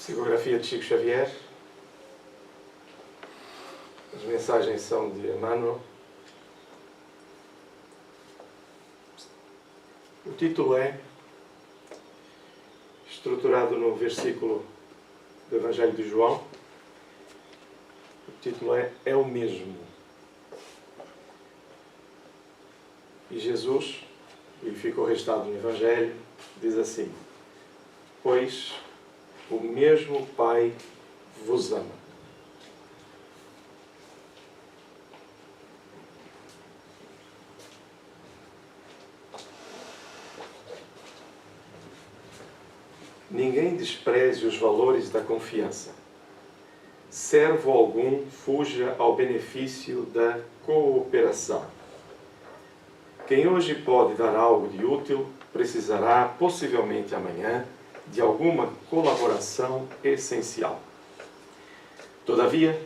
Psicografia de Chico Xavier. As mensagens são de Emmanuel. O título é, estruturado no versículo do Evangelho de João, o título é o mesmo. E Jesus, e ficou restado no Evangelho, diz assim: pois o mesmo Pai vos ama. Ninguém despreze os valores da confiança. Servo algum fuja ao benefício da cooperação. Quem hoje pode dar algo de útil, precisará, possivelmente amanhã, de alguma colaboração essencial. Todavia,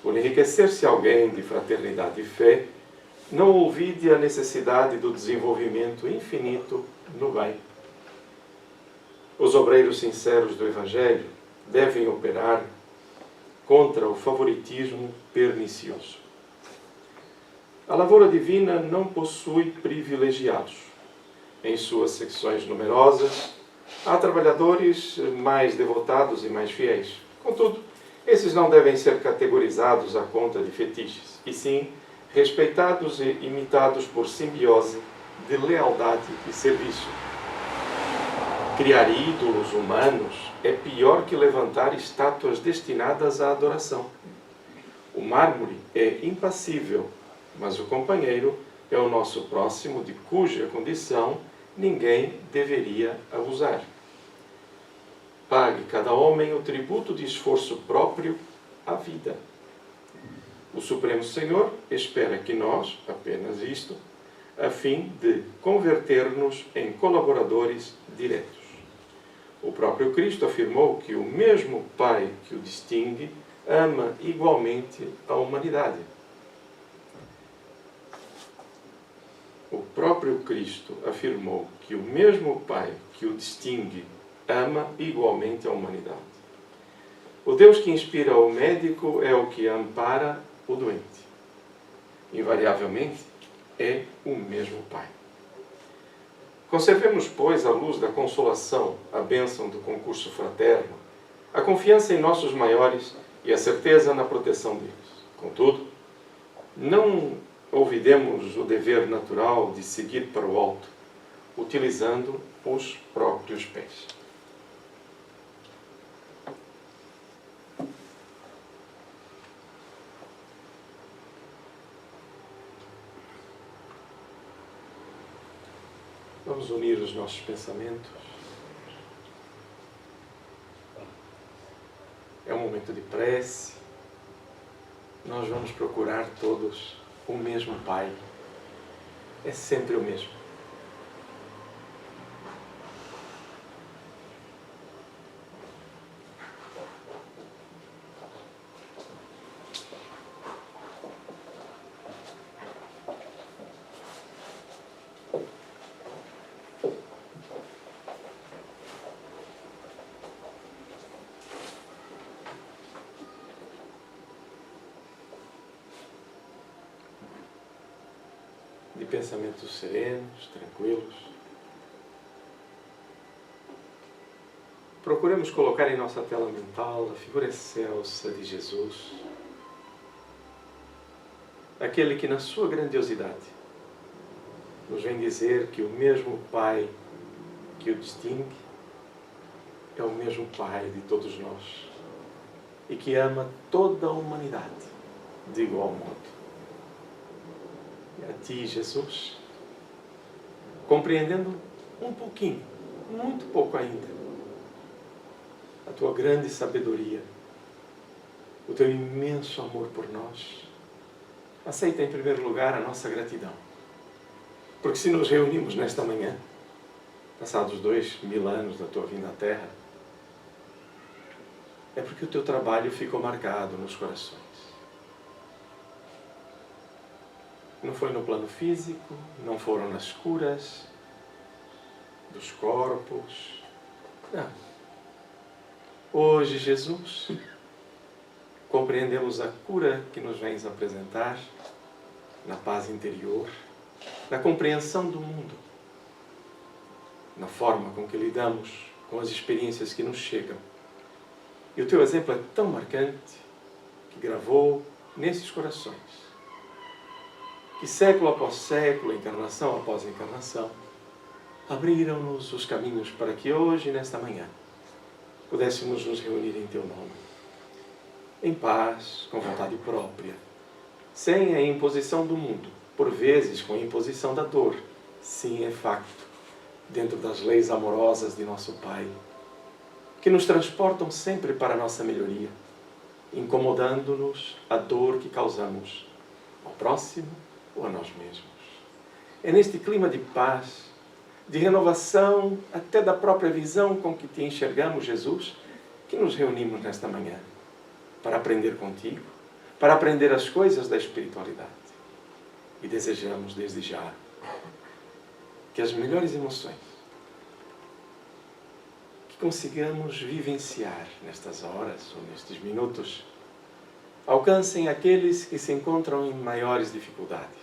por enriquecer-se alguém de fraternidade e fé, não olvide a necessidade do desenvolvimento infinito no bem. Os obreiros sinceros do Evangelho devem operar contra o favoritismo pernicioso. A lavoura divina não possui privilegiados. Em suas secções numerosas, há trabalhadores mais devotados e mais fiéis. Contudo, esses não devem ser categorizados à conta de fetiches, e sim respeitados e imitados por simbiose de lealdade e serviço. Criar ídolos humanos é pior que levantar estátuas destinadas à adoração. O mármore é impassível, mas o companheiro é o nosso próximo, de cuja condição ninguém deveria abusar. Pague cada homem o tributo de esforço próprio à vida. O Supremo Senhor espera que nós, apenas isto, a fim de converter-nos em colaboradores diretos. O próprio Cristo afirmou que o mesmo Pai que o distingue ama igualmente a humanidade. O próprio Cristo afirmou que o mesmo Pai que o distingue ama igualmente a humanidade. O Deus que inspira o médico é o que ampara o doente. Invariavelmente, é o mesmo Pai. Conservemos, pois, à luz da consolação, a bênção do concurso fraterno, a confiança em nossos maiores e a certeza na proteção deles. Contudo, não olvidemos o dever natural de seguir para o alto, utilizando os próprios pés. Vamos unir os nossos pensamentos. É um momento de prece. Nós vamos procurar todos o mesmo Pai. É sempre o mesmo. De pensamentos serenos, tranquilos. Procuremos colocar em nossa tela mental a figura excelsa de Jesus, aquele que na sua grandiosidade nos vem dizer que o mesmo Pai que o distingue é o mesmo Pai de todos nós e que ama toda a humanidade de igual modo. E a Ti, Jesus, compreendendo um pouquinho, muito pouco ainda, a Tua grande sabedoria, o Teu imenso amor por nós, aceita em primeiro lugar a nossa gratidão. Porque se nos reunimos nesta manhã, passados 2000 anos da Tua vinda à Terra, é porque o Teu trabalho ficou marcado nos corações. Não foi no plano físico, não foram nas curas dos corpos. Não. Hoje, Jesus, compreendemos a cura que nos vens apresentar na paz interior, na compreensão do mundo, na forma com que lidamos com as experiências que nos chegam. E o teu exemplo é tão marcante que gravou nesses corações, que século após século, encarnação após encarnação, abriram-nos os caminhos para que hoje, nesta manhã, pudéssemos nos reunir em teu nome, em paz, com vontade própria, sem a imposição do mundo, por vezes com a imposição da dor. Sim, é facto, dentro das leis amorosas de nosso Pai, que nos transportam sempre para a nossa melhoria, incomodando-nos a dor que causamos ao próximo ou a nós mesmos. É neste clima de paz, de renovação, até da própria visão com que te enxergamos, Jesus, que nos reunimos nesta manhã para aprender contigo, para aprender as coisas da espiritualidade. E desejamos desde já que as melhores emoções que consigamos vivenciar nestas horas ou nestes minutos alcancem aqueles que se encontram em maiores dificuldades,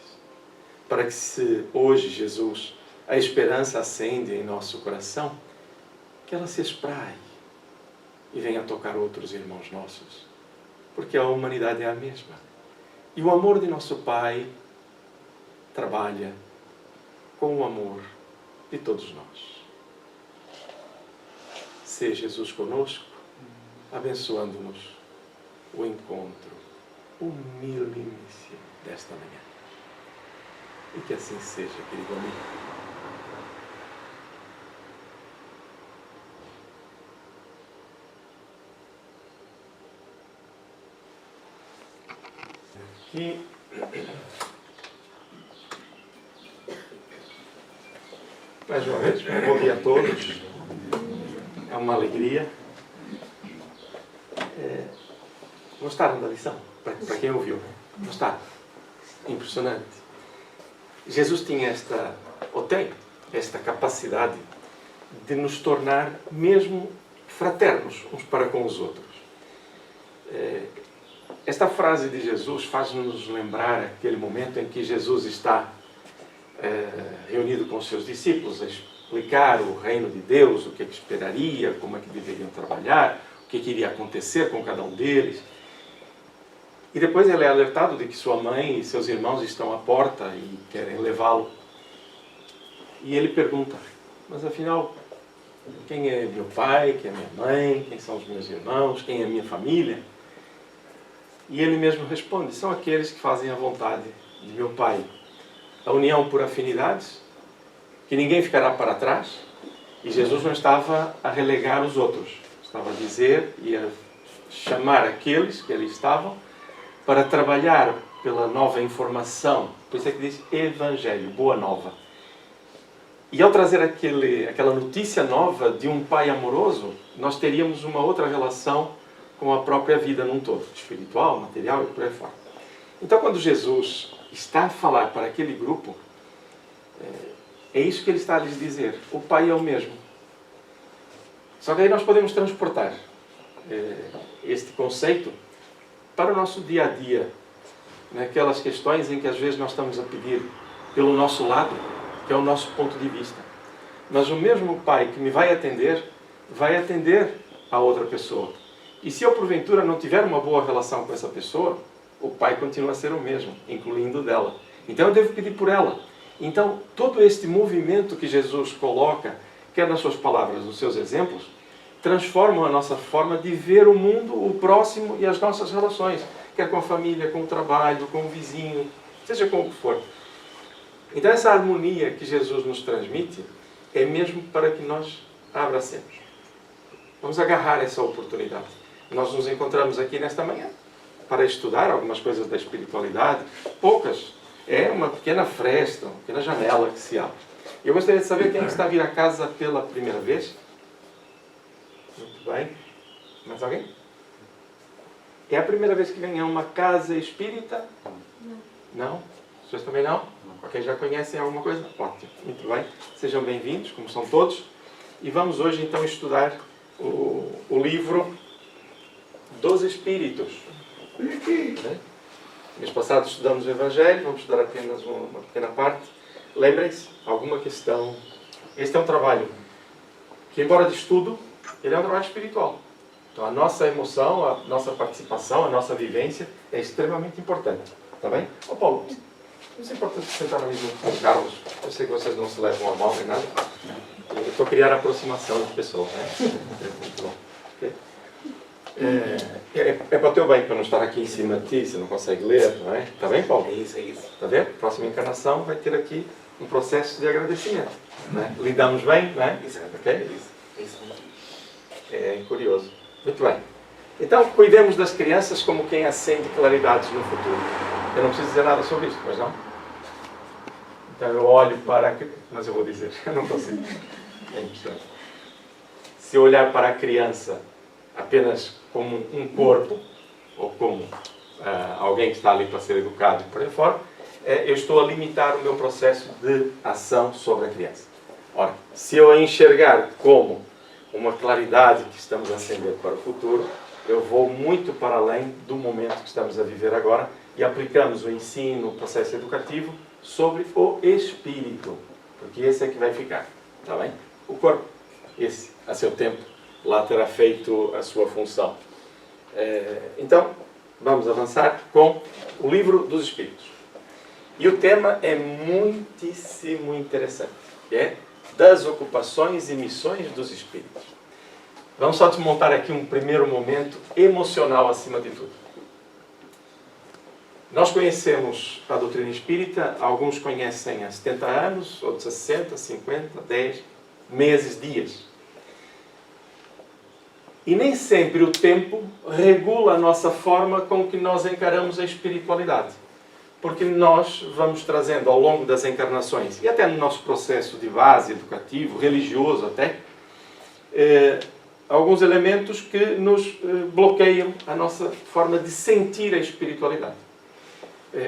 para que se hoje, Jesus, a esperança acende em nosso coração, que ela se espraie e venha tocar outros irmãos nossos, porque a humanidade é a mesma. E o amor de nosso Pai trabalha com o amor de todos nós. Seja Jesus conosco, abençoando-nos o encontro humilíssimo desta manhã. E que assim seja, querido amigo. Aqui. Mais uma vez, bom dia a todos. É uma alegria. Gostaram da lição? Para quem ouviu? Gostaram? Impressionante. Jesus tinha tem esta capacidade de nos tornar mesmo fraternos uns para com os outros. Esta frase de Jesus faz-nos lembrar aquele momento em que Jesus está reunido com os seus discípulos a explicar o reino de Deus, o que é que esperaria, como é que deveriam trabalhar, o que é que iria acontecer com cada um deles. E depois ele é alertado de que sua mãe e seus irmãos estão à porta e querem levá-lo. E ele pergunta, mas afinal, quem é meu pai, quem é minha mãe, quem são os meus irmãos, quem é a minha família? E ele mesmo responde, são aqueles que fazem a vontade de meu Pai. A união por afinidades, que ninguém ficará para trás. E Jesus não estava a relegar os outros. Estava a dizer e a chamar aqueles que ali estavam para trabalhar pela nova informação. Por isso é que diz Evangelho, Boa Nova. E ao trazer aquela notícia nova de um Pai amoroso, nós teríamos uma outra relação com a própria vida num todo, espiritual, material e por aí fora. Então, quando Jesus está a falar para aquele grupo, é isso que ele está a lhes dizer. O Pai é o mesmo. Só que aí nós podemos transportar este conceito para o nosso dia a dia, naquelas questões em que às vezes nós estamos a pedir pelo nosso lado, que é o nosso ponto de vista. Mas o mesmo Pai que me vai atender a outra pessoa. E se eu, porventura, não tiver uma boa relação com essa pessoa, o Pai continua a ser o mesmo, incluindo dela. Então eu devo pedir por ela. Então, todo este movimento que Jesus coloca, quer nas suas palavras, nos seus exemplos, transformam a nossa forma de ver o mundo, o próximo e as nossas relações. Quer com a família, com o trabalho, com o vizinho, seja como for. Então essa harmonia que Jesus nos transmite é mesmo para que nós a abracemos. Vamos agarrar essa oportunidade. Nós nos encontramos aqui nesta manhã para estudar algumas coisas da espiritualidade, poucas. É uma pequena fresta, uma pequena janela que se abre. Eu gostaria de saber quem está a vir a casa pela primeira vez. Muito bem. Mais alguém? É a primeira vez que vem a uma casa espírita? Não? Vocês também não? Ok, já conhecem alguma coisa? Ótimo. Muito bem. Sejam bem-vindos, como são todos. E vamos hoje então estudar o o livro dos Espíritos. Mês passado estudamos o Evangelho, vamos estudar apenas uma pequena parte. Lembrem-se, alguma questão. Este é um trabalho que, embora de estudo, ele é um trabalho espiritual. Então a nossa emoção, a nossa participação, a nossa vivência é extremamente importante. Está bem? Ô Paulo, não é importante sentar ali junto com o Carlos. Eu sei que vocês não se levam a mal nem nada. Eu estou a criar aproximação de pessoas. Né? É muito bom. Okay? É para o teu bem, para não estar aqui em cima de ti, você não consegue ler, não é? Está bem, Paulo? É isso. Está vendo? Próxima encarnação vai ter aqui um processo de agradecimento. Não é? Lidamos bem, não é? Isso. Okay? É curioso. Muito bem. Então, cuidemos das crianças como quem acende claridades no futuro. Eu não preciso dizer nada sobre isto, mas não? Então eu olho para... Mas eu vou dizer, eu não consigo. É impressionante. Se eu olhar para a criança apenas como um corpo, ou como alguém que está ali para ser educado e por aí fora, eu estou a limitar o meu processo de ação sobre a criança. Ora, se eu a enxergar como uma claridade que estamos a acender para o futuro, eu vou muito para além do momento que estamos a viver agora e aplicamos o ensino, o processo educativo sobre o espírito, porque esse é que vai ficar, está bem? O corpo, esse, a seu tempo, lá terá feito a sua função. Então, vamos avançar com o Livro dos Espíritos. E o tema é muitíssimo interessante, que é das ocupações e missões dos Espíritos. Vamos só desmontar aqui um primeiro momento emocional acima de tudo. Nós conhecemos a doutrina espírita, alguns conhecem há 70 anos, outros há 60, 50, 10 meses, dias. E nem sempre o tempo regula a nossa forma com que nós encaramos a espiritualidade. Porque nós vamos trazendo ao longo das encarnações, e até no nosso processo de base educativo, religioso até, alguns elementos que nos bloqueiam a nossa forma de sentir a espiritualidade.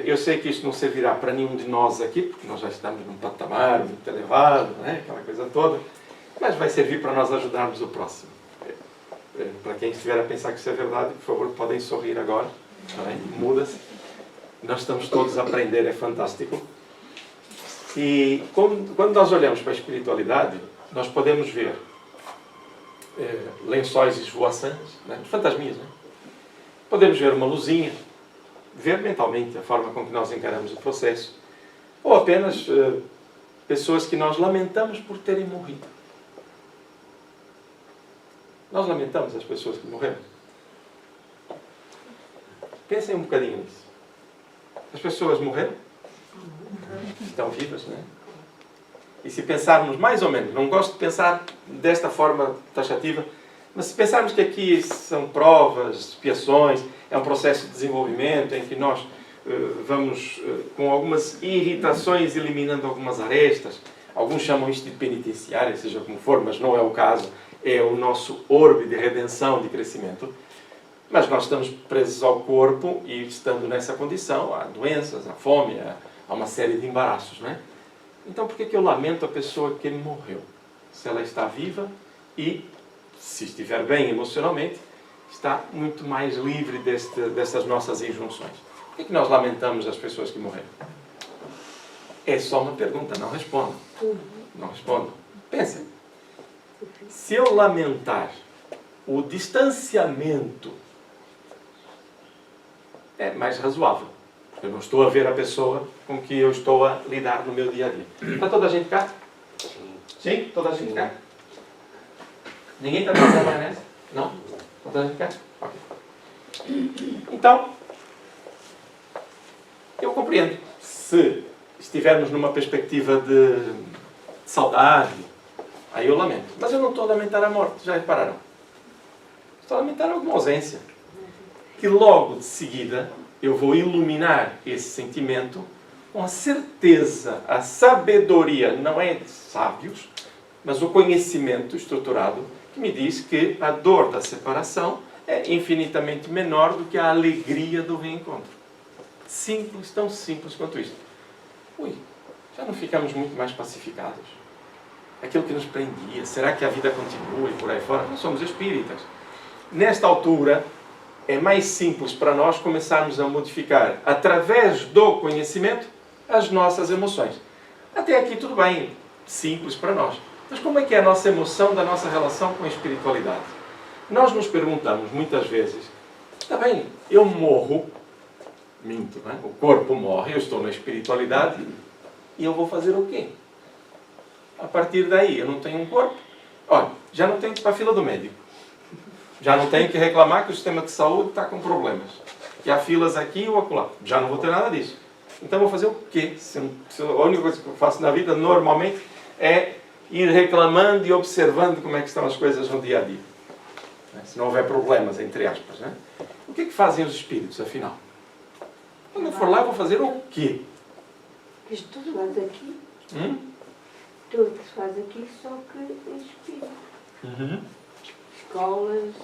Eu sei que isto não servirá para nenhum de nós aqui, porque nós já estamos num patamar muito elevado, né? Aquela coisa toda, mas vai servir para nós ajudarmos o próximo. Para quem estiver a pensar que isso é verdade, por favor, podem sorrir agora. Muda-se. Nós estamos todos a aprender, é fantástico. E quando nós olhamos para a espiritualidade, nós podemos ver lençóis esvoaçantes, né? Fantasminhas, né? Podemos ver uma luzinha, ver mentalmente a forma com que nós encaramos o processo, ou apenas pessoas que nós lamentamos por terem morrido. Nós lamentamos as pessoas que morreram. Pensem um bocadinho nisso. As pessoas morreram? Estão vivas, não é? E se pensarmos mais ou menos, não gosto de pensar desta forma taxativa, mas se pensarmos que aqui são provas, expiações, é um processo de desenvolvimento em que nós vamos com algumas irritações eliminando algumas arestas, alguns chamam isto de penitenciária, seja como for, mas não é o caso, é o nosso orbe de redenção, de crescimento. Mas nós estamos presos ao corpo e, estando nessa condição, há doenças, há fome, há uma série de embaraços, não é? Então, por que eu lamento a pessoa que morreu? Se ela está viva e, se estiver bem emocionalmente, está muito mais livre dessas nossas injunções. Por que nós lamentamos as pessoas que morreram? É só uma pergunta, não respondam. Não respondam. Pensem. Se eu lamentar o distanciamento, é mais razoável. Porque eu não estou a ver a pessoa com que eu estou a lidar no meu dia a dia. Está toda a gente cá? Sim? Toda a gente cá? Ninguém está pensando mais nessa? Não? Toda a gente cá? Ok. Então, eu compreendo. Se estivermos numa perspectiva de saudade, aí eu lamento. Mas eu não estou a lamentar a morte, já repararam? Estou a lamentar alguma ausência. Que logo de seguida eu vou iluminar esse sentimento com a certeza, a sabedoria, não é de sábios, mas o conhecimento estruturado que me diz que a dor da separação é infinitamente menor do que a alegria do reencontro. Simples, tão simples quanto isto. Ui, já não ficamos muito mais pacificados? Aquilo que nos prendia, será que a vida continua e por aí fora? Nós somos espíritas. nesta altura, é mais simples para nós começarmos a modificar, através do conhecimento, as nossas emoções. Até aqui tudo bem, simples para nós. Mas como é que é a nossa emoção da nossa relação com a espiritualidade? Nós nos perguntamos muitas vezes, está bem, eu morro, minto, não é? O corpo morre, eu estou na espiritualidade, e eu vou fazer o quê? A partir daí, eu não tenho um corpo. Olha, já não tenho que ir para a fila do médico. Já não tenho que reclamar que o sistema de saúde está com problemas. Que há filas aqui ou acolá. Já não vou ter nada disso. Então vou fazer o quê? A única coisa que eu faço na vida, normalmente, é ir reclamando e observando como é que estão as coisas no dia a dia. Se não houver problemas, entre aspas. Né? O que é que fazem os espíritos, afinal? Quando eu for lá, vou fazer o quê? Isto tudo faz aqui. Tudo que se faz aqui, só que é espírito. Escolas,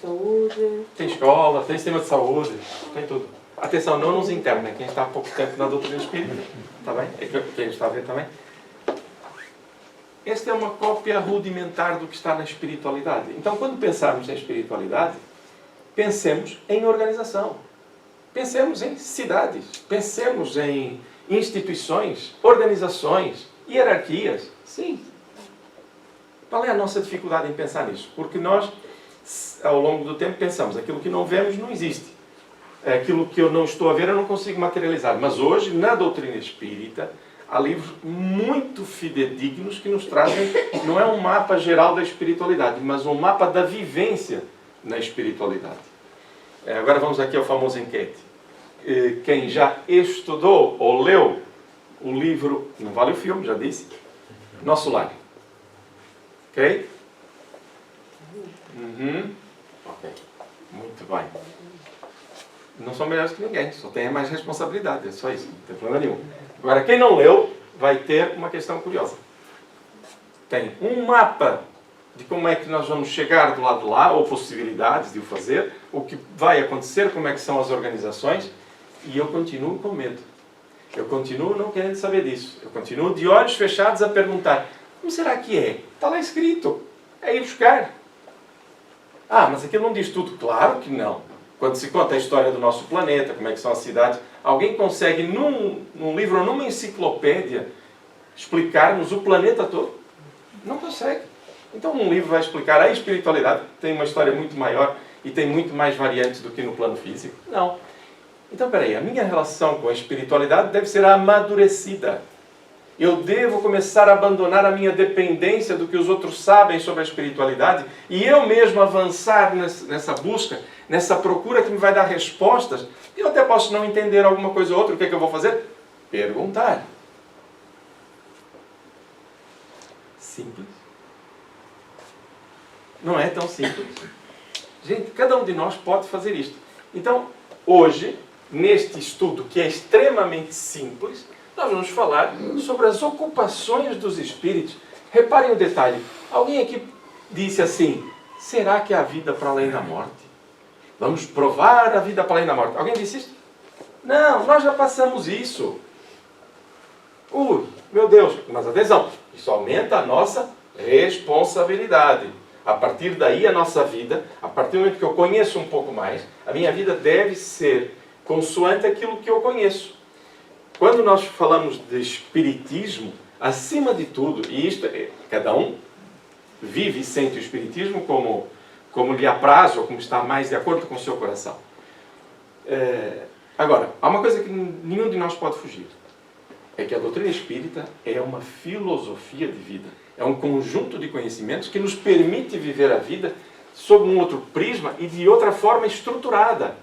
saúde. Tem escola, tem sistema de saúde, tem tudo. Atenção, não nos interna, quem está há pouco tempo na doutrina espírita, está bem? Quem está a ver também. Esta é uma cópia rudimentar do que está na espiritualidade. Então, quando pensarmos em espiritualidade, pensemos em organização. Pensemos em cidades. Pensemos em instituições, organizações, hierarquias. Sim. Qual é a nossa dificuldade em pensar nisso? Porque nós, ao longo do tempo, pensamos aquilo que não vemos não existe. Aquilo que eu não estou a ver eu não consigo materializar. Mas hoje, na doutrina espírita, há livros muito fidedignos que nos trazem, não é um mapa geral da espiritualidade, mas um mapa da vivência na espiritualidade. Agora vamos aqui ao famoso enquete. Quem já estudou ou leu o livro, não vale o filme, já disse, Nosso Lar. Ok? Ok. Muito bem. Não são melhores que ninguém, só têm mais responsabilidade, é só isso, não tem problema nenhum. Agora, quem não leu, vai ter uma questão curiosa. Tem um mapa de como é que nós vamos chegar do lado de lá, ou possibilidades de o fazer, o que vai acontecer, como é que são as organizações, e eu continuo com medo. Eu continuo não querendo saber disso. Eu continuo de olhos fechados a perguntar, como será que é? Está lá escrito. É ir buscar. Ah, mas aquilo não diz tudo. Claro que não. Quando se conta a história do nosso planeta, como é que são as cidades, alguém consegue, num livro ou numa enciclopédia, explicar-nos o planeta todo? Não consegue. Então um livro vai explicar a espiritualidade, que tem uma história muito maior e tem muito mais variantes do que no plano físico? Não. Então, peraí, a minha relação com a espiritualidade deve ser amadurecida. Eu devo começar a abandonar a minha dependência do que os outros sabem sobre a espiritualidade e eu mesmo avançar nessa busca, nessa procura que me vai dar respostas. Eu até posso não entender alguma coisa ou outra. O que é que eu vou fazer? Perguntar. Simples. Não é tão simples. Gente, cada um de nós pode fazer isto. Então, hoje, neste estudo que é extremamente simples, nós vamos falar sobre as ocupações dos espíritos. Reparem o detalhe. Alguém aqui disse assim, será que há vida para além da morte? Vamos provar a vida para além da morte. Alguém disse isso? Não, nós já passamos isso. Meu Deus. Mas atenção, isso aumenta a nossa responsabilidade. A partir daí, a nossa vida, a partir do momento que eu conheço um pouco mais, a minha vida deve ser consoante aquilo que eu conheço. Quando nós falamos de espiritismo, acima de tudo, e isto cada um vive e sente o espiritismo como lhe apraz ou como está mais de acordo com o seu coração. Agora, há uma coisa que nenhum de nós pode fugir. É que a doutrina espírita é uma filosofia de vida. É um conjunto de conhecimentos que nos permite viver a vida sob um outro prisma e de outra forma estruturada.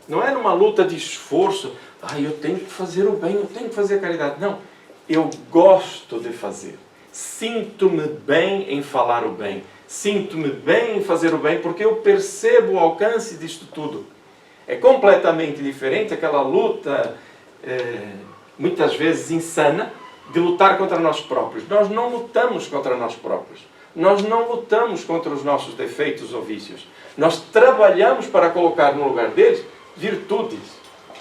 Não é numa luta de esforço. Eu tenho que fazer o bem, eu tenho que fazer a caridade. Não. Eu gosto de fazer. Sinto-me bem em falar o bem. Sinto-me bem em fazer o bem porque eu percebo o alcance disto tudo. É completamente diferente aquela luta, muitas vezes insana, de lutar contra nós próprios. Nós não lutamos contra nós próprios. Nós não lutamos contra os nossos defeitos ou vícios. Nós trabalhamos para colocar no lugar deles virtudes,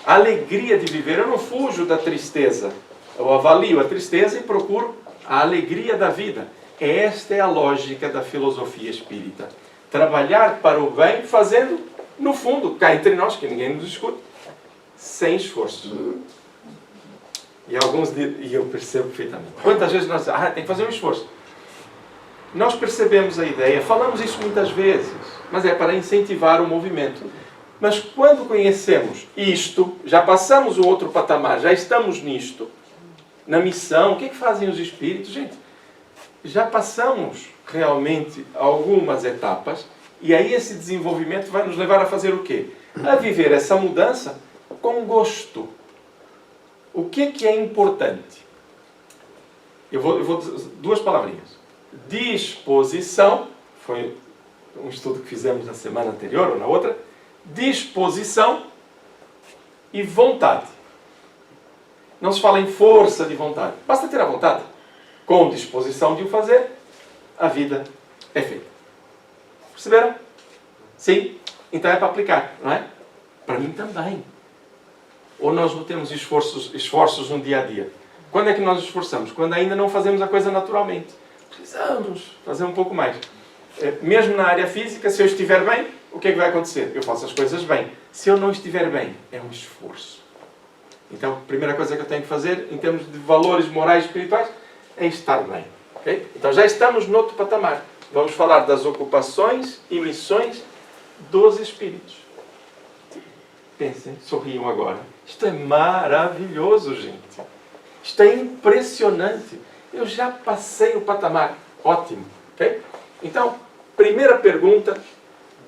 a alegria de viver. Eu não fujo da tristeza. Eu avalio a tristeza e procuro a alegria da vida. Esta é a lógica da filosofia espírita. trabalhar para o bem, fazendo, no fundo, cá entre nós, que ninguém nos escute, sem esforço. E eu percebo perfeitamente. Quantas vezes nós dizemos, tem que fazer um esforço. Nós percebemos a ideia, falamos isso muitas vezes, mas é para incentivar o movimento. Mas quando conhecemos isto, já passamos o outro patamar, já estamos nisto, na missão, o que é que fazem os espíritos? Gente, já passamos realmente algumas etapas e aí esse desenvolvimento vai nos levar a fazer o quê? A viver essa mudança com gosto. O que é importante? Eu vou duas palavrinhas. Disposição, foi um estudo que fizemos na semana anterior ou na outra. Disposição e vontade. Não se fala em força de vontade. Basta ter a vontade. Com disposição de o fazer, a vida é feita. Perceberam? Sim? Então é para aplicar, não é? Para mim também. Ou nós não temos esforços no dia a dia? Quando é que nós nos esforçamos? Quando ainda não fazemos a coisa naturalmente. Precisamos fazer um pouco mais. Mesmo na área física, se eu estiver bem, o que é que vai acontecer? Eu faço as coisas bem. Se eu não estiver bem, é um esforço. Então, a primeira coisa que eu tenho que fazer, em termos de valores morais e espirituais, é estar bem. Okay? Então, já estamos noutro patamar. Vamos falar das ocupações e missões dos espíritos. Pensem, sorriam agora. Isto é maravilhoso, gente. Isto é impressionante. Eu já passei o patamar. Ótimo. Okay? Então, primeira pergunta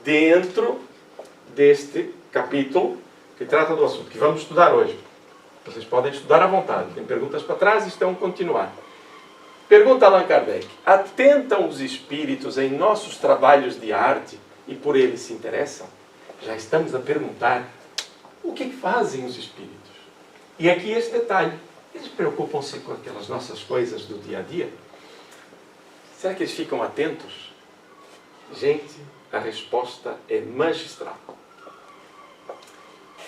dentro deste capítulo que trata do assunto que vamos estudar hoje. Vocês podem estudar à vontade. Tem perguntas para trás e estão a continuar. Pergunta Allan Kardec. Atentam os espíritos em nossos trabalhos de arte e por eles se interessam? Já estamos a perguntar o que fazem os espíritos. E aqui este detalhe. Eles preocupam-se com aquelas nossas coisas do dia a dia? Será que eles ficam atentos? Gente, a resposta é magistral.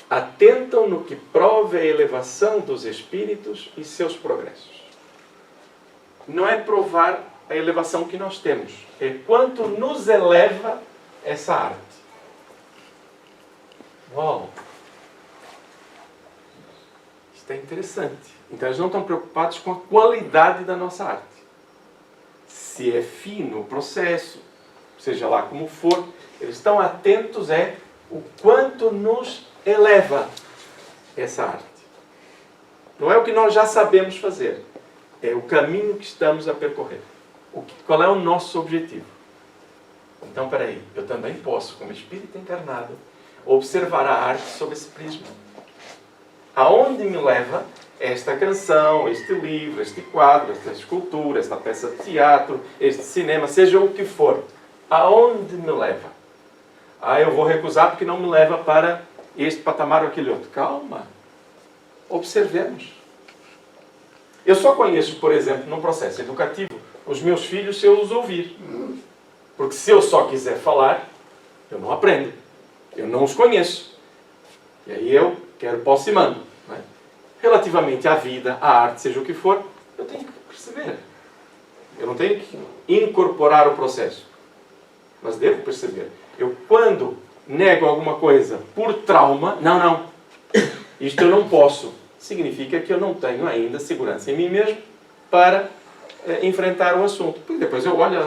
Atentam no que prove a elevação dos espíritos e seus progressos. Não é provar a elevação que nós temos, é quanto nos eleva essa arte. Uau! Isto é interessante. Então eles não estão preocupados com a qualidade da nossa arte. Se é fino o processo, seja lá como for, eles estão atentos o quanto nos eleva essa arte. Não é o que nós já sabemos fazer. É o caminho que estamos a percorrer. Qual é o nosso objetivo? Então, espera aí. Eu também posso, como espírito encarnado, observar a arte sob esse prisma. Aonde me leva esta canção, este livro, este quadro, esta escultura, esta peça de teatro, este cinema, seja o que for. Aonde me leva? Eu vou recusar porque não me leva para este patamar ou aquele outro. Calma. Observemos. Eu só conheço, por exemplo, num processo educativo, os meus filhos se eu os ouvir. Porque se eu só quiser falar, eu não aprendo. Eu não os conheço. E aí eu quero posse e mando. Não é? Relativamente à vida, à arte, seja o que for, eu tenho que perceber. Eu não tenho que incorporar o processo. Mas devo perceber. Eu, quando nego alguma coisa por trauma, não, isto eu não posso. Significa que eu não tenho ainda segurança em mim mesmo para enfrentar o assunto. Porque depois eu olho,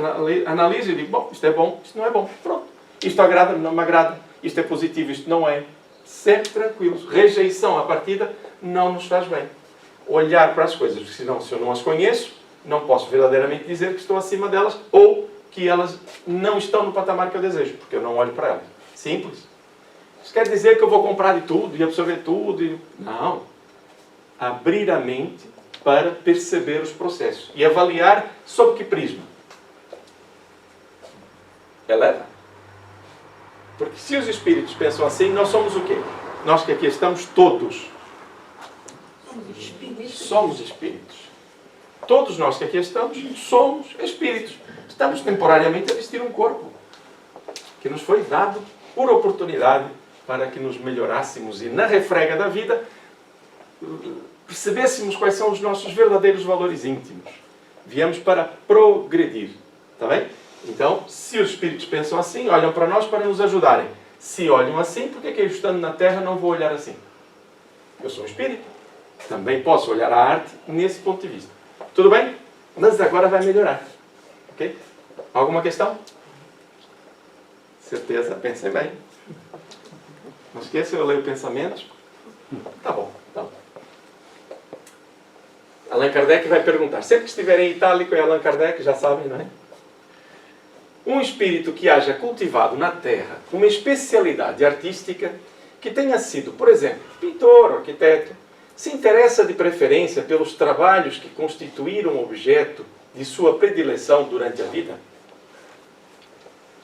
analiso e digo, bom, isto é bom, isto não é bom. Pronto. Isto agrada, não me agrada. Isto é positivo, isto não é. Sempre tranquilos. Rejeição à partida não nos faz bem. Olhar para as coisas, porque senão, se eu não as conheço, não posso verdadeiramente dizer que estou acima delas ou que elas não estão no patamar que eu desejo, porque eu não olho para elas. Simples. Isso quer dizer que eu vou comprar de tudo e absorver tudo? Não. Abrir a mente para perceber os processos e avaliar sob que prisma. Eleva. Porque se os espíritos pensam assim, nós somos o quê? Nós que aqui estamos todos. Somos espíritos. Todos nós que aqui estamos somos espíritos. Estamos temporariamente a vestir um corpo que nos foi dado por oportunidade para que nos melhorássemos e na refrega da vida percebêssemos quais são os nossos verdadeiros valores íntimos. Viemos para progredir. Está bem? Então, se os espíritos pensam assim, olham para nós para nos ajudarem. Se olham assim, por que eu, estando na Terra, não vou olhar assim? Eu sou um espírito. Também posso olhar a arte nesse ponto de vista. Tudo bem? Mas agora vai melhorar. Ok? Alguma questão? Certeza? Pensem bem. Não esqueçam, eu leio pensamentos. Tá bom, tá bom. Allan Kardec vai perguntar. Sempre que estiver em itálico é Allan Kardec, já sabem, não é? Um espírito que haja cultivado na Terra uma especialidade artística, que tenha sido, por exemplo, pintor, arquiteto, se interessa de preferência pelos trabalhos que constituíram objeto de sua predileção durante a vida?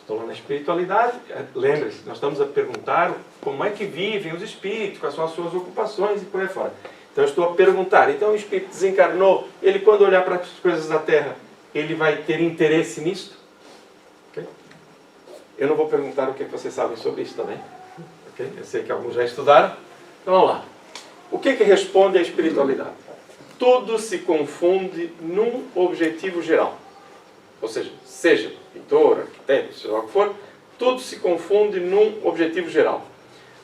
Estou lá na espiritualidade, lembre-se, nós estamos a perguntar como é que vivem os espíritos, quais são as suas ocupações e por aí fora. Então eu estou a perguntar, então o espírito desencarnou, ele quando olhar para as coisas da Terra, ele vai ter interesse nisto? Okay? Eu não vou perguntar o que vocês sabem sobre isso também. Okay? Eu sei que alguns já estudaram. Então vamos lá. O que responde à espiritualidade? Tudo se confunde num objetivo geral. Ou seja pintor, arquiteto, seja lá o que for, tudo se confunde num objetivo geral.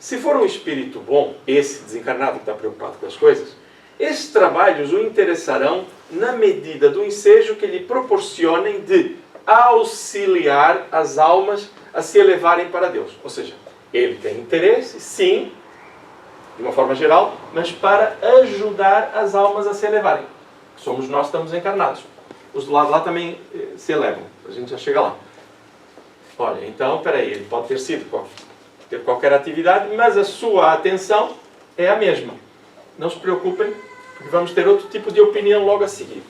Se for um espírito bom, esse desencarnado que está preocupado com as coisas, esses trabalhos o interessarão na medida do ensejo que lhe proporcionem de auxiliar as almas a se elevarem para Deus. Ou seja, ele tem interesse, sim, de uma forma geral, mas para ajudar as almas a se elevarem. Somos nós que estamos encarnados. Os do lado lá também se elevam. A gente já chega lá. Olha, então, espera aí, ele pode ter qualquer atividade, mas a sua atenção é a mesma. Não se preocupem, porque vamos ter outro tipo de opinião logo a seguir.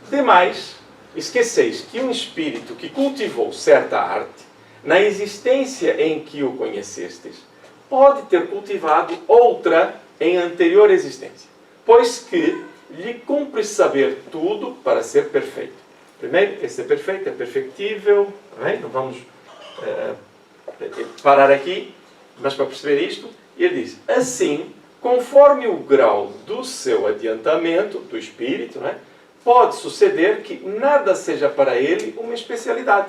Demais, esqueceis que um espírito que cultivou certa arte, na existência em que o conhecestes, pode ter cultivado outra em anterior existência, pois que lhe cumpre saber tudo para ser perfeito. Primeiro, esse é perfeito, é perfectível, não vamos parar aqui, mas para perceber isto, ele diz, assim, conforme o grau do seu adiantamento, do espírito, pode suceder que nada seja para ele uma especialidade.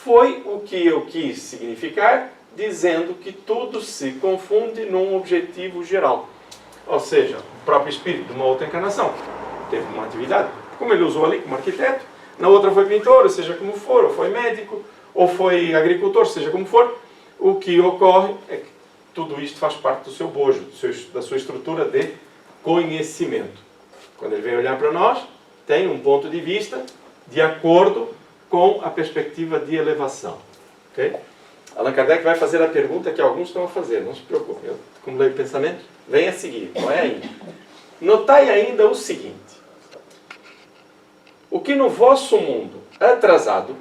Foi o que eu quis significar, dizendo que tudo se confunde num objetivo geral. Ou seja, o próprio espírito de uma outra encarnação teve uma atividade, como ele usou ali como arquiteto, na outra foi pintor, ou seja como for, ou foi médico, ou foi agricultor, seja como for, o que ocorre é que tudo isto faz parte do seu bojo, da sua estrutura de conhecimento. Quando ele vem olhar para nós, tem um ponto de vista de acordo com a perspectiva de elevação. Okay? Allan Kardec vai fazer a pergunta que alguns estão a fazer, não se preocupem, eu, como leio pensamento, vem a seguir, não é ainda. Notai ainda o seguinte, o que no vosso mundo atrasado,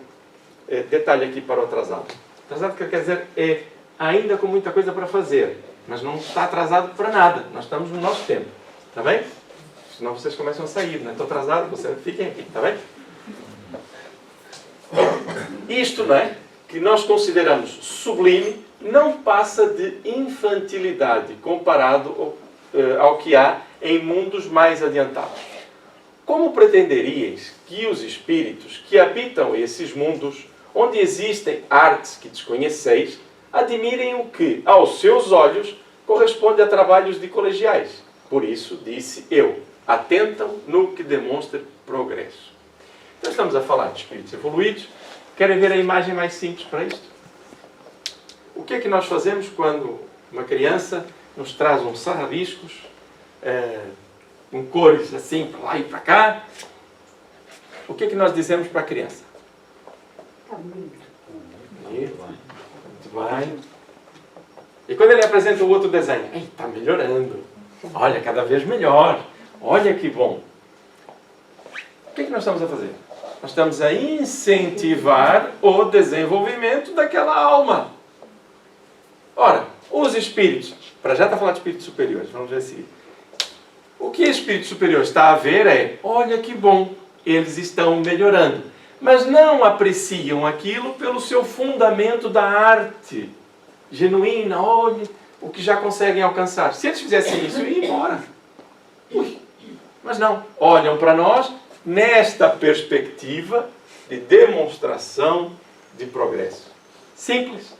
detalhe aqui para o atrasado, atrasado quer dizer é ainda com muita coisa para fazer, mas não está atrasado para nada, nós estamos no nosso tempo, está bem? Senão vocês começam a sair, não estou atrasado, vocês fiquem aqui, está bem? Isto, que nós consideramos sublime, não passa de infantilidade comparado ao que há em mundos mais adiantados. Como pretenderíeis que os espíritos que habitam esses mundos, onde existem artes que desconheceis, admirem o que, aos seus olhos, corresponde a trabalhos de colegiais? Por isso, disse eu, atentam no que demonstre progresso. Então estamos a falar de espíritos evoluídos. Querem ver a imagem mais simples para isto? O que é que nós fazemos quando uma criança nos traz uns sarrabiscos, com cores assim, para lá e para cá? O que é que nós dizemos para a criança? Está bonito. Muito bem. E quando ele apresenta o outro desenho? Está melhorando. Olha, cada vez melhor. Olha que bom. O que é que nós estamos a fazer? Nós estamos a incentivar o desenvolvimento daquela alma. Ora, os espíritos, para já está a falar de espíritos superiores, vamos ver assim. O que espírito superior está a ver é, olha que bom, eles estão melhorando. Mas não apreciam aquilo pelo seu fundamento da arte genuína, olha o que já conseguem alcançar. Se eles fizessem isso, iam embora. Ui. Mas não, olham para nós nesta perspectiva de demonstração de progresso. Simples.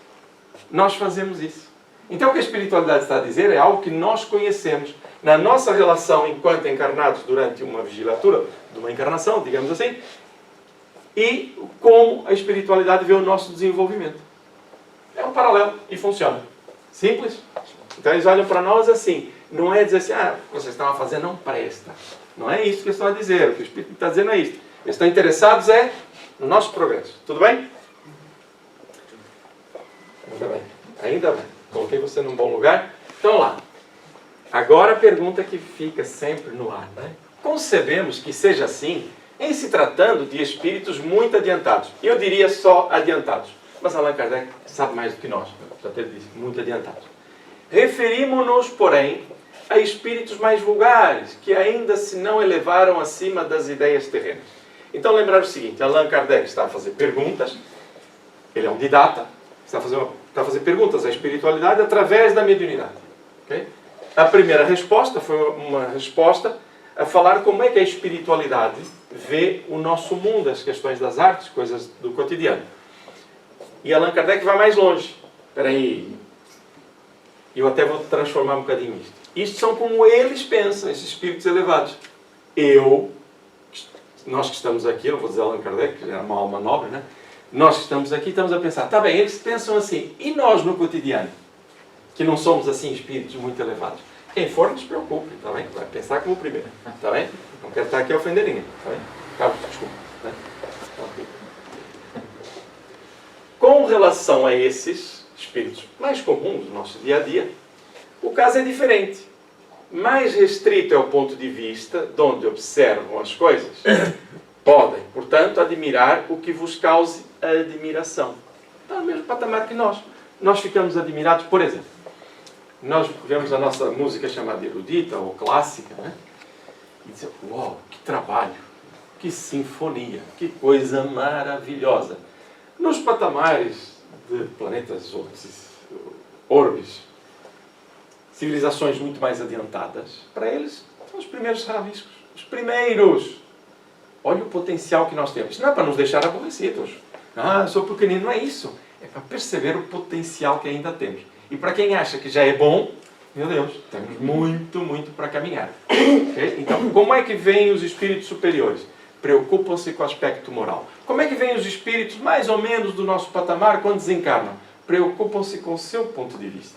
Nós fazemos isso. Então o que a espiritualidade está a dizer é algo que nós conhecemos. Na nossa relação enquanto encarnados durante uma vigilatura, de uma encarnação, digamos assim, e como a espiritualidade vê o nosso desenvolvimento. É um paralelo e funciona. Simples. Então eles olham para nós assim. Não é dizer assim, o que vocês estão a fazer não presta. Não é isso que eles estão a dizer. O que o Espírito está dizendo é isto. Eles estão interessados no nosso progresso. Tudo bem? Ainda bem. Ainda bem. Coloquei você num bom lugar. Então lá. Agora a pergunta que fica sempre no ar. Né? Concebemos que seja assim em se tratando de espíritos muito adiantados. Eu diria só adiantados. Mas Allan Kardec sabe mais do que nós. Já te disse, muito adiantados. Referimos-nos, porém, a espíritos mais vulgares, que ainda se não elevaram acima das ideias terrenas. Então lembrar o seguinte, Allan Kardec está a fazer perguntas, ele é um didata, está a fazer perguntas à espiritualidade através da mediunidade. Okay? A primeira resposta foi uma resposta a falar como é que a espiritualidade vê o nosso mundo, as questões das artes, coisas do cotidiano. E Allan Kardec vai mais longe. Espera aí, eu até vou transformar um bocadinho isto. Isto são como eles pensam, esses espíritos elevados. Nós que estamos aqui, eu não vou dizer Allan Kardec, que é uma alma nobre, né? Nós que estamos aqui, estamos a pensar, está bem, eles pensam assim, e nós no cotidiano? Que não somos assim espíritos muito elevados. Quem for, não se preocupe, está bem? Vai pensar como o primeiro, está bem? Não quero estar aqui a ofender ninguém, está bem? Carlos, desculpa. Né? Com relação a esses espíritos mais comuns do nosso dia a dia, o caso é diferente. Mais restrito é o ponto de vista de onde observam as coisas. Podem, portanto, admirar o que vos cause a admiração. Está no mesmo patamar que nós. Nós ficamos admirados, por exemplo, nós vemos a nossa música chamada erudita ou clássica, né? E dizemos, uau, que trabalho, que sinfonia, que coisa maravilhosa. Nos patamares de planetas orbes, civilizações muito mais adiantadas, para eles são os primeiros rabiscos. Os primeiros. Olha o potencial que nós temos. Isso não é para nos deixar aborrecidos. Eu sou pequenino. Não é isso. É para perceber o potencial que ainda temos. E para quem acha que já é bom, meu Deus, temos muito, muito para caminhar. Okay? Então, como é que vêm os espíritos superiores? Preocupam-se com o aspecto moral. Como é que vêm os espíritos mais ou menos do nosso patamar quando desencarnam? Preocupam-se com o seu ponto de vista.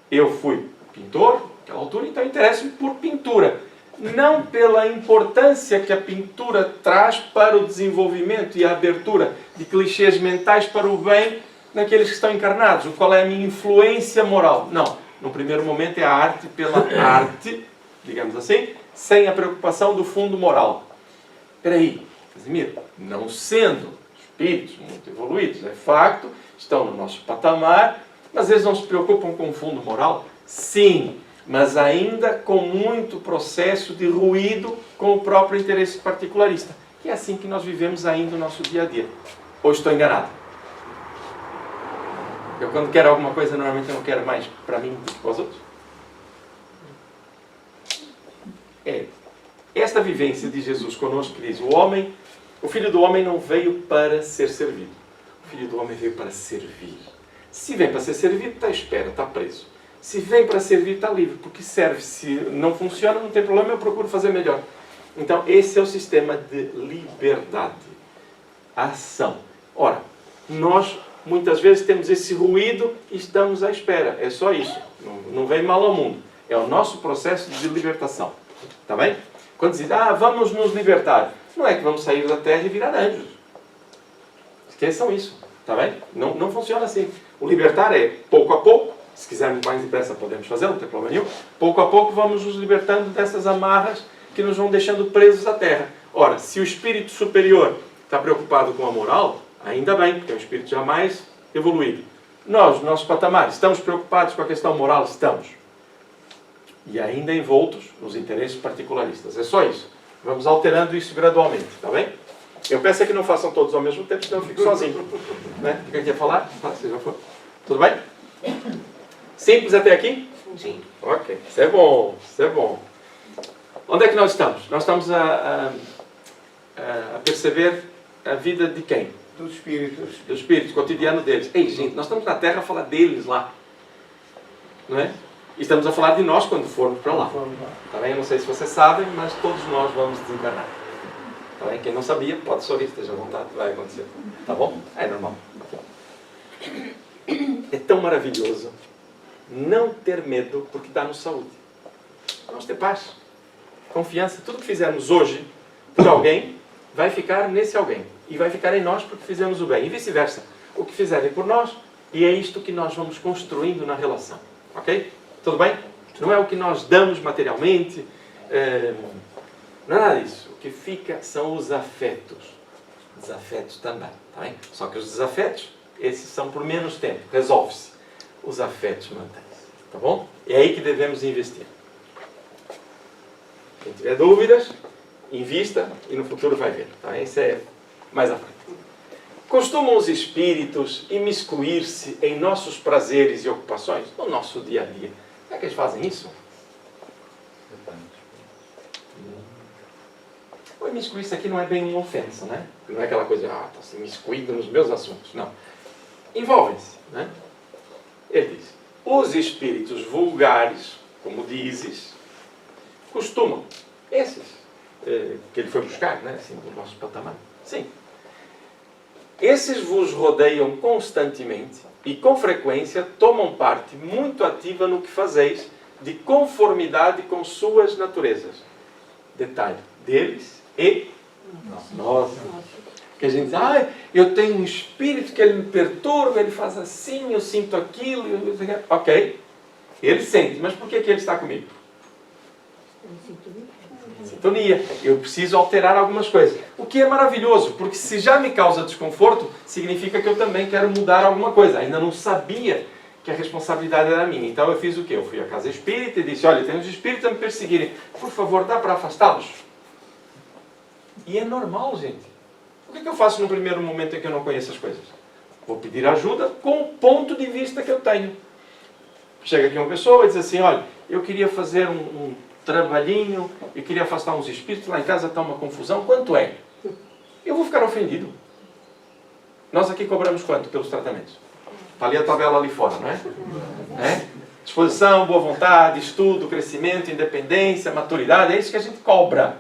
Eu fui pintor, naquela altura, então interesso-me por pintura. Não pela importância que a pintura traz para o desenvolvimento e a abertura de clichês mentais para o bem daqueles que estão encarnados. Qual é a minha influência moral? Não. No primeiro momento é a arte pela arte, digamos assim, sem a preocupação do fundo moral. Espera aí, Casimiro, não sendo espíritos muito evoluídos, é facto, estão no nosso patamar, mas eles não se preocupam com o fundo moral? Sim, mas ainda com muito processo de ruído com o próprio interesse particularista. E é assim que nós vivemos ainda o nosso dia a dia. Ou estou enganado? Eu quando quero alguma coisa, normalmente eu não quero mais para mim do que para os outros. Esta vivência de Jesus conosco que diz, o Filho do Homem não veio para ser servido. O Filho do Homem veio para servir. Se vem para ser servido, está à espera, está preso. Se vem para servir, está livre, porque serve. Se não funciona, não tem problema, eu procuro fazer melhor. Então, esse é o sistema de liberdade. Ação. Ora, nós muitas vezes temos esse ruído e estamos à espera. É só isso. Não vem mal ao mundo. É o nosso processo de libertação. Está bem? Quando diz, vamos nos libertar. Não é que vamos sair da terra e virar anjos. Esqueçam isso. Está bem? Não funciona assim. O libertar é pouco a pouco. Se quisermos mais depressa podemos fazer, não tem problema nenhum. Pouco a pouco vamos nos libertando dessas amarras que nos vão deixando presos à terra. Ora, se o espírito superior está preocupado com a moral, ainda bem, porque é um espírito já mais evoluído. Nós, no nosso patamar, estamos preocupados com a questão moral? Estamos. E ainda envoltos nos interesses particularistas. É só isso. Vamos alterando isso gradualmente, está bem? Eu peço é que não façam todos ao mesmo tempo, senão eu fico sozinho. Né? O que quer falar? Você já foi. Tudo bem? Simples até aqui? Sim. Ok. Isso é bom. Isso é bom. Onde é que nós estamos? Nós estamos a perceber a vida de quem? Dos espíritos. Do espírito, cotidiano deles. Ei, gente, nós estamos na Terra a falar deles lá. Não é? E estamos a falar de nós quando formos para lá. Tá bem? Eu não sei se vocês sabem, mas todos nós vamos desencarnar. Tá bem? Quem não sabia, pode sorrir, esteja à vontade, vai acontecer. Tá bom? É normal. É tão maravilhoso não ter medo porque dá-nos saúde. Vamos ter paz, confiança. Tudo que fizermos hoje por alguém vai ficar nesse alguém. E vai ficar em nós porque fizemos o bem. E vice-versa. O que fizerem por nós, e é isto que nós vamos construindo na relação. Ok? Tudo bem? Não é o que nós damos materialmente. Não é nada disso. O que fica são os afetos. Desafetos também. Tá bem? Só que os desafetos, esses são por menos tempo. Resolve-se. Os afetos mantêm-se. Tá bom? É aí que devemos investir. Quem tiver dúvidas, invista e no futuro vai ver. Tá? Isso é mais à frente. Costumam os espíritos imiscuir-se em nossos prazeres e ocupações? No nosso dia a dia. Será que eles fazem isso? O imiscuir-se aqui não é bem uma ofensa, né? Não é aquela coisa, está se imiscuindo nos meus assuntos. Não. Envolvem-se, né? Ele diz, os espíritos vulgares, como dizes, costumam, esses que ele foi buscar, né? Assim, do nosso patamar. Sim. Esses vos rodeiam constantemente e com frequência tomam parte muito ativa no que fazeis de conformidade com suas naturezas. Detalhe, deles e nós. Que a gente diz, eu tenho um espírito que ele me perturba, ele faz assim, eu sinto aquilo. Ok, ele sente, mas por que ele está comigo? Sintonia. Eu preciso alterar algumas coisas. O que é maravilhoso, porque se já me causa desconforto, significa que eu também quero mudar alguma coisa. Ainda não sabia que a responsabilidade era minha. Então eu fiz o quê? Eu fui à casa espírita e disse, olha, tem uns espíritos a me perseguirem. Por favor, dá para afastá-los? E é normal, gente. O que eu faço no primeiro momento em que eu não conheço as coisas? Vou pedir ajuda com o ponto de vista que eu tenho. Chega aqui uma pessoa e diz assim, olha, eu queria fazer um trabalhinho, eu queria afastar uns espíritos, lá em casa está uma confusão, quanto é? Eu vou ficar ofendido. Nós aqui cobramos quanto pelos tratamentos? Está ali a tabela ali fora, não é? Disposição, boa vontade, estudo, crescimento, independência, maturidade, é isso que a gente cobra.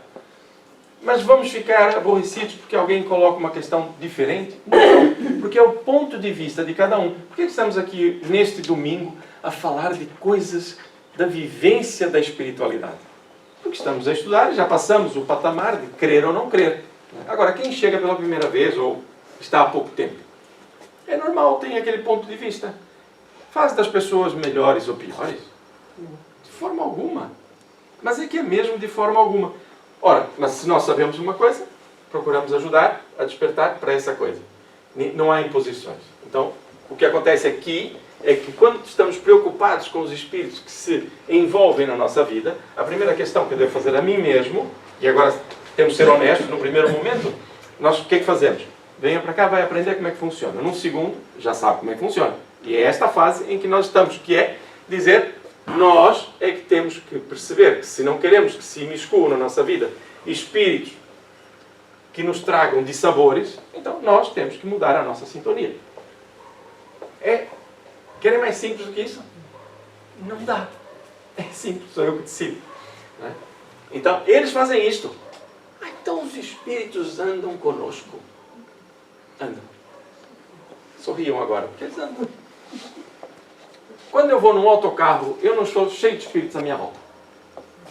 Mas vamos ficar aborrecidos porque alguém coloca uma questão diferente? Não, porque é o ponto de vista de cada um. Por que estamos aqui neste domingo a falar de coisas da vivência da espiritualidade? Porque estamos a estudar, já passamos o patamar de crer ou não crer. Agora, quem chega pela primeira vez ou está há pouco tempo, é normal, tem aquele ponto de vista. Faz das pessoas melhores ou piores? De forma alguma. Mas é que é mesmo de forma alguma. Ora, mas se nós sabemos uma coisa, procuramos ajudar a despertar para essa coisa. Não há imposições. Então, o que acontece aqui é que quando estamos preocupados com os espíritos que se envolvem na nossa vida, a primeira questão que eu devo fazer a mim mesmo, e agora temos que ser honestos, no primeiro momento, nós o que é que fazemos? Venha para cá, vai aprender como é que funciona. Num segundo, já sabe como é que funciona. E é esta fase em que nós estamos, que é dizer, nós é que temos que perceber que se não queremos que se imiscuam na nossa vida espíritos que nos tragam dissabores, então nós temos que mudar a nossa sintonia. Querem mais simples do que isso? Não dá. É simples, sou eu que decido. Não é? Então, eles fazem isto. Então os espíritos andam conosco. Andam. Sorriam agora, porque eles andam. Quando eu vou num autocarro, eu não estou cheio de espíritos à minha volta.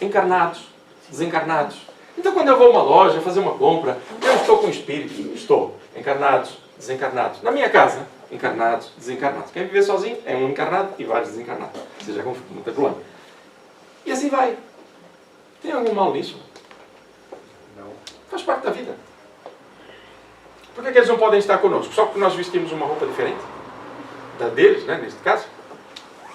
Encarnados, desencarnados. Então quando eu vou a uma loja, fazer uma compra, eu estou com espíritos. Estou. Encarnados, desencarnados. Na minha casa, encarnados, desencarnados. Quem viver sozinho é um encarnado e vários desencarnados. Seja como for, não tem problema. E assim vai. Tem algum mal nisso? Não. Faz parte da vida. Por que eles não podem estar connosco? Só porque nós vestimos uma roupa diferente? Da deles, né, neste caso?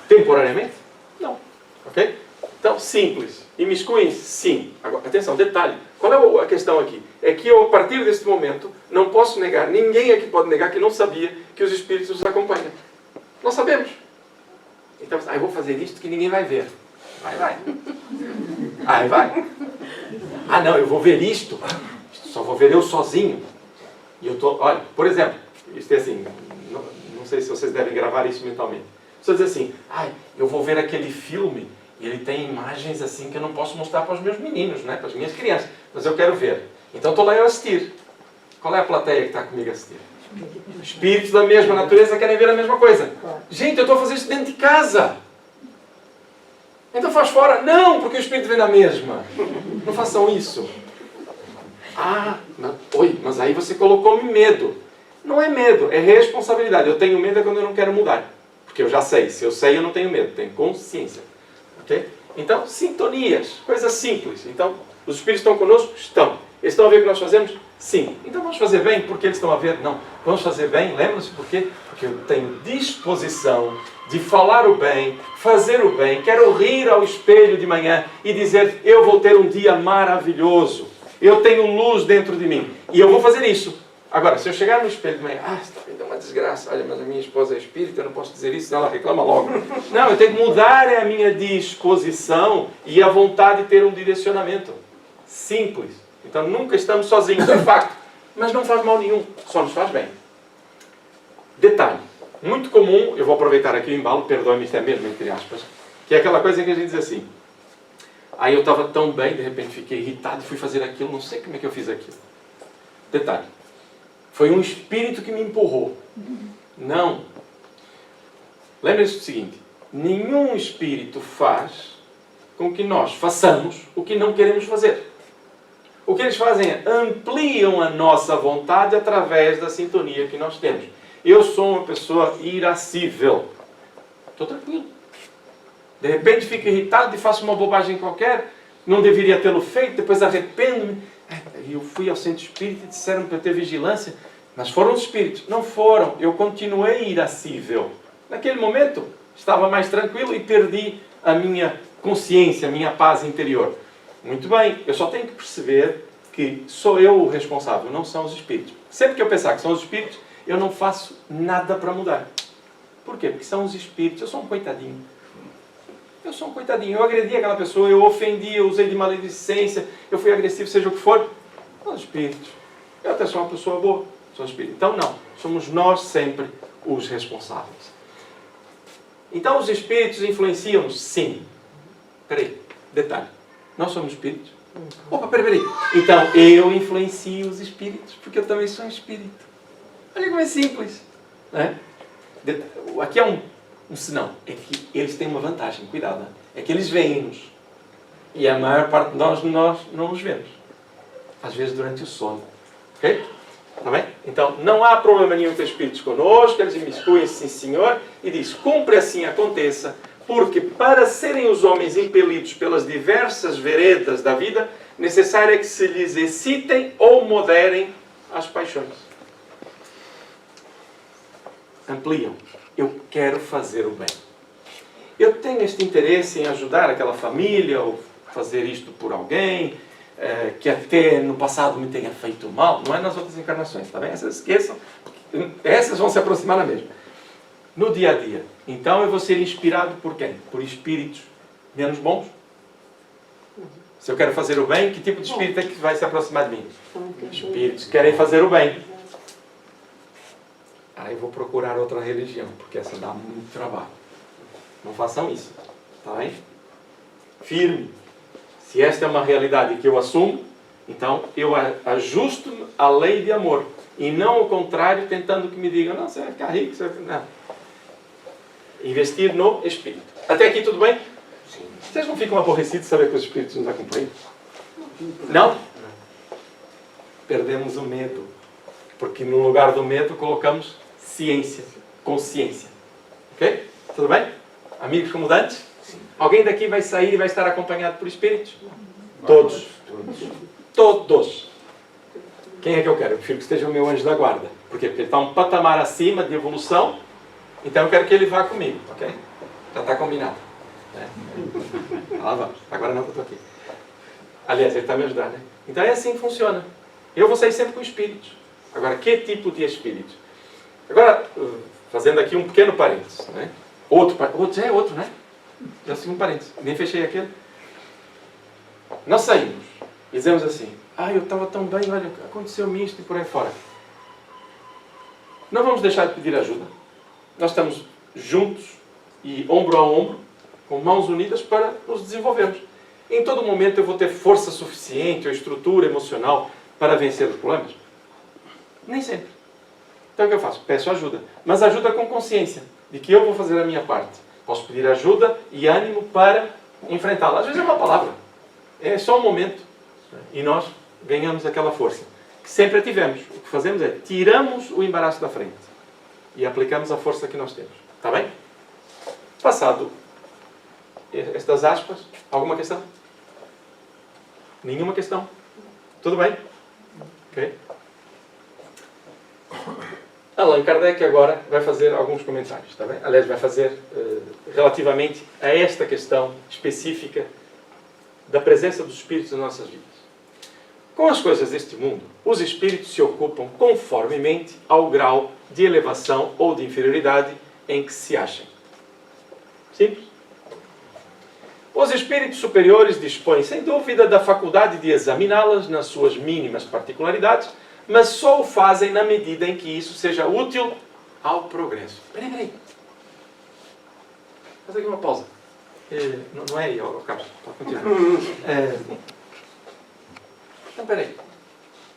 Temporariamente? Não. Ok? Então, simples. Imiscuem-se? Sim. Agora, atenção, detalhe. Qual é a questão aqui? É que eu, a partir deste momento, não posso negar, ninguém aqui pode negar que não sabia que os espíritos nos acompanham. Nós sabemos. Então, eu vou fazer isto que ninguém vai ver. Vai. Vai. Não, eu vou ver isto. Só vou ver eu sozinho. E eu estou, olha, por exemplo, isto é assim, não sei se vocês devem gravar isso mentalmente. Só dizer assim, eu vou ver aquele filme e ele tem imagens assim que eu não posso mostrar para os meus meninos, né? Para as minhas crianças, mas eu quero ver. Então estou lá eu a assistir. Qual é a plateia que está comigo a assistir? Espíritos da mesma natureza querem ver a mesma coisa. Gente, eu estou a fazer isso dentro de casa. Então faz fora. Não, porque o Espírito vem da mesma. Não façam isso. Mas aí você colocou-me medo. Não é medo, é responsabilidade. Eu tenho medo quando eu não quero mudar. Porque eu já sei. Se eu sei, eu não tenho medo. Tenho consciência. Ok? Então, sintonias. Coisas simples. Então, os Espíritos estão conosco? Estão. Eles estão a ver o que nós fazemos? Sim. Então vamos fazer bem porque eles estão a ver? Não. Vamos fazer bem? Lembra-se por quê? Porque eu tenho disposição de falar o bem, fazer o bem. Quero rir ao espelho de manhã e dizer, eu vou ter um dia maravilhoso. Eu tenho luz dentro de mim. E eu vou fazer isso. Agora, se eu chegar no espelho de manhã, está vendo uma desgraça. Olha, mas a minha esposa é espírita, eu não posso dizer isso, senão ela reclama logo. Não, eu tenho que mudar a minha disposição e a vontade de ter um direcionamento. Simples. Então nunca estamos sozinhos, é facto. Mas não faz mal nenhum, só nos faz bem. Detalhe, muito comum, eu vou aproveitar aqui o embalo, perdoe-me, isto é mesmo entre aspas, que é aquela coisa em que a gente diz assim, eu estava tão bem, de repente fiquei irritado, fui fazer aquilo, não sei como é que eu fiz aquilo. Detalhe, foi um espírito que me empurrou. Não. Lembre-se do seguinte, nenhum espírito faz com que nós façamos o que não queremos fazer. O que eles fazem é ampliam a nossa vontade através da sintonia que nós temos. Eu sou uma pessoa irascível. Estou tranquilo. De repente fico irritado e faço uma bobagem qualquer, não deveria tê-lo feito, depois arrependo-me. Eu fui ao centro espírita e disseram para eu ter vigilância, mas foram os espíritos. Não foram, eu continuei irascível. Naquele momento estava mais tranquilo e perdi a minha consciência, a minha paz interior. Muito bem, eu só tenho que perceber que sou eu o responsável, não são os espíritos. Sempre que eu pensar que são os espíritos, eu não faço nada para mudar. Por quê? Porque são os espíritos. Eu sou um coitadinho. Eu agredi aquela pessoa, eu ofendi, eu usei de maledicência, eu fui agressivo, seja o que for. São os espíritos. Eu até sou uma pessoa boa, são os espíritos. Então não, somos nós sempre os responsáveis. Então os espíritos influenciam-nos? Sim. Detalhe. Nós somos espíritos? Opa, peraí. Então, eu influencio os espíritos, porque eu também sou um espírito. Olha como é simples. Né? Aqui é um sinal. É que eles têm uma vantagem, cuidado. Né? É que eles veem-nos. E a maior parte de nós não os vemos. Às vezes durante o sono. Ok? Está bem? Então, não há problema nenhum ter espíritos connosco, eles imiscuem-se, sim senhor, e diz, cumpre assim aconteça, porque para serem os homens impelidos pelas diversas veredas da vida, necessário é que se lhes excitem ou moderem as paixões. Ampliam. Eu quero fazer o bem. Eu tenho este interesse em ajudar aquela família, ou fazer isto por alguém, que até no passado me tenha feito mal. Não é nas outras encarnações, está bem? Essas esqueçam. Essas vão se aproximar na mesma. No dia a dia. Então eu vou ser inspirado por quem? Por espíritos menos bons? Se eu quero fazer o bem, que tipo de espírito é que vai se aproximar de mim? Espíritos que querem fazer o bem. Aí eu vou procurar outra religião, porque essa dá muito trabalho. Não façam isso. Tá bem? Firme. Se esta é uma realidade que eu assumo, então eu ajusto a lei de amor. E não o contrário, tentando que me digam, não, você vai ficar rico, você vai ficar... Não. Investir no espírito. Até aqui tudo bem? Sim. Vocês não ficam aborrecidos de saber que os espíritos nos acompanham? Não? Perdemos o medo. Porque no lugar do medo colocamos ciência, consciência. Ok? Tudo bem? Amigos como antes? Sim. Alguém daqui vai sair e vai estar acompanhado por espíritos? Todos. Todos. Quem é que eu quero? Eu prefiro que esteja o meu anjo da guarda. Por quê? Porque ele está um patamar acima de evolução. Então eu quero que ele vá comigo, ok? Já está combinado. Lá vamos. Agora não que eu estou aqui. Aliás, ele está me ajudando, né? Então é assim que funciona. Eu vou sair sempre com espíritos. Agora, que tipo de espíritos? Agora, fazendo aqui um pequeno parênteses, né? Já é outro, né? Já segui um parênteses. Nem fechei aquele. Nós saímos e dizemos assim, eu estava tão bem, olha, aconteceu-me isto e por aí fora. Não vamos deixar de pedir ajuda. Nós estamos juntos e ombro a ombro, com mãos unidas para nos desenvolvermos. Em todo momento eu vou ter força suficiente ou estrutura emocional para vencer os problemas? Nem sempre. Então o que eu faço? Peço ajuda. Mas ajuda com consciência de que eu vou fazer a minha parte. Posso pedir ajuda e ânimo para enfrentá-la. Às vezes é uma palavra. É só um momento. E nós ganhamos aquela força que sempre a tivemos. O que fazemos é tiramos o embaraço da frente e aplicamos a força que nós temos. Está bem? Passado estas aspas, alguma questão? Nenhuma questão? Tudo bem? Ok. Allan Kardec agora vai fazer alguns comentários, está bem? Aliás, vai fazer relativamente a esta questão específica da presença dos espíritos nas nossas vidas. Com as coisas deste mundo, os espíritos se ocupam conformemente ao grau de elevação ou de inferioridade em que se achem. Simples. Os espíritos superiores dispõem, sem dúvida, da faculdade de examiná-las nas suas mínimas particularidades, mas só o fazem na medida em que isso seja útil ao progresso. Peraí. Faz aqui uma pausa. Não é aí, Carlos. Pode continuar. Então, peraí.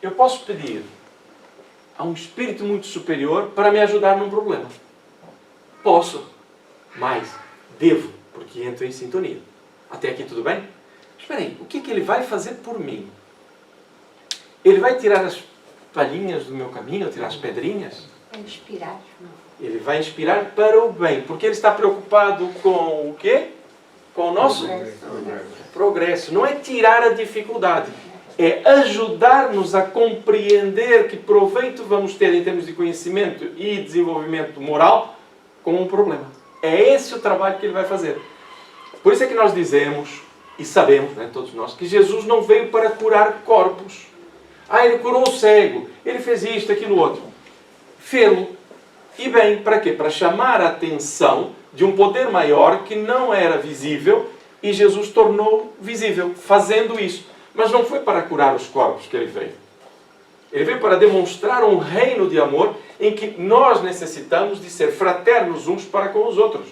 Eu posso pedir a um espírito muito superior para me ajudar num problema. Posso. Mas devo, porque entro em sintonia. Até aqui tudo bem? Mas espera aí, o que é que ele vai fazer por mim? Ele vai tirar as palhinhas do meu caminho, tirar as pedrinhas? É inspirar. Ele vai inspirar para o bem, porque ele está preocupado com o quê? Com o nosso progresso. Não é tirar a dificuldade, é ajudar-nos a compreender que proveito vamos ter em termos de conhecimento e desenvolvimento moral com um problema. É esse o trabalho que ele vai fazer. Por isso é que nós dizemos, e sabemos, né, todos nós, que Jesus não veio para curar corpos. Ele curou o cego, ele fez isto, aquilo, outro. Fê-lo. E bem, para quê? Para chamar a atenção de um poder maior que não era visível e Jesus tornou visível, fazendo isso. Mas não foi para curar os corpos que ele veio. Ele veio para demonstrar um reino de amor em que nós necessitamos de ser fraternos uns para com os outros,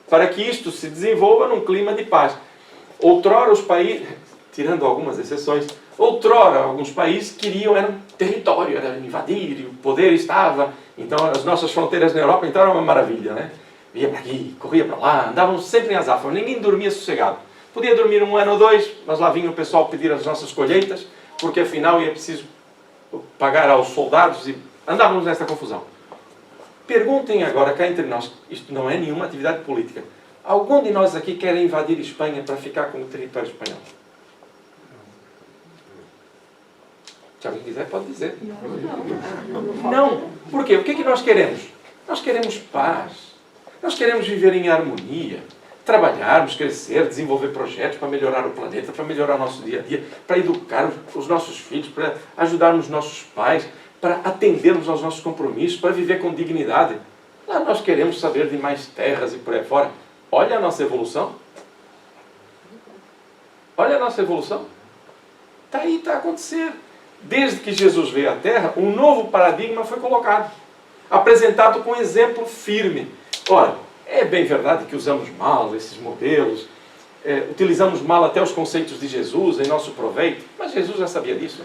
para que isto se desenvolva num clima de paz. Outrora os países, tirando algumas exceções, outrora alguns países queriam, era um território, era invadir, e o poder estava, então as nossas fronteiras na Europa entraram uma maravilha, né? Ia para aqui, corria para lá, andavam sempre em azáfama, ninguém dormia sossegado. Podia dormir 1 ano ou 2, mas lá vinha o pessoal pedir as nossas colheitas, porque afinal ia preciso pagar aos soldados e andávamos nesta confusão. Perguntem agora cá entre nós, isto não é nenhuma atividade política, algum de nós aqui quer invadir Espanha para ficar com o território espanhol? Se alguém quiser, pode dizer. Não. Por quê? O que é que nós queremos? Nós queremos paz. Nós queremos viver em harmonia. Trabalharmos, crescer, desenvolver projetos para melhorar o planeta, para melhorar o nosso dia a dia, para educar os nossos filhos, para ajudarmos os nossos pais, para atendermos aos nossos compromissos, para viver com dignidade. Lá nós queremos saber de mais terras e por aí fora. Olha a nossa evolução. Olha a nossa evolução. Está aí, está a acontecer. Desde que Jesus veio à Terra, um novo paradigma foi colocado, apresentado com exemplo firme. Ora, é bem verdade que usamos mal esses modelos, utilizamos mal até os conceitos de Jesus em nosso proveito, mas Jesus já sabia disso.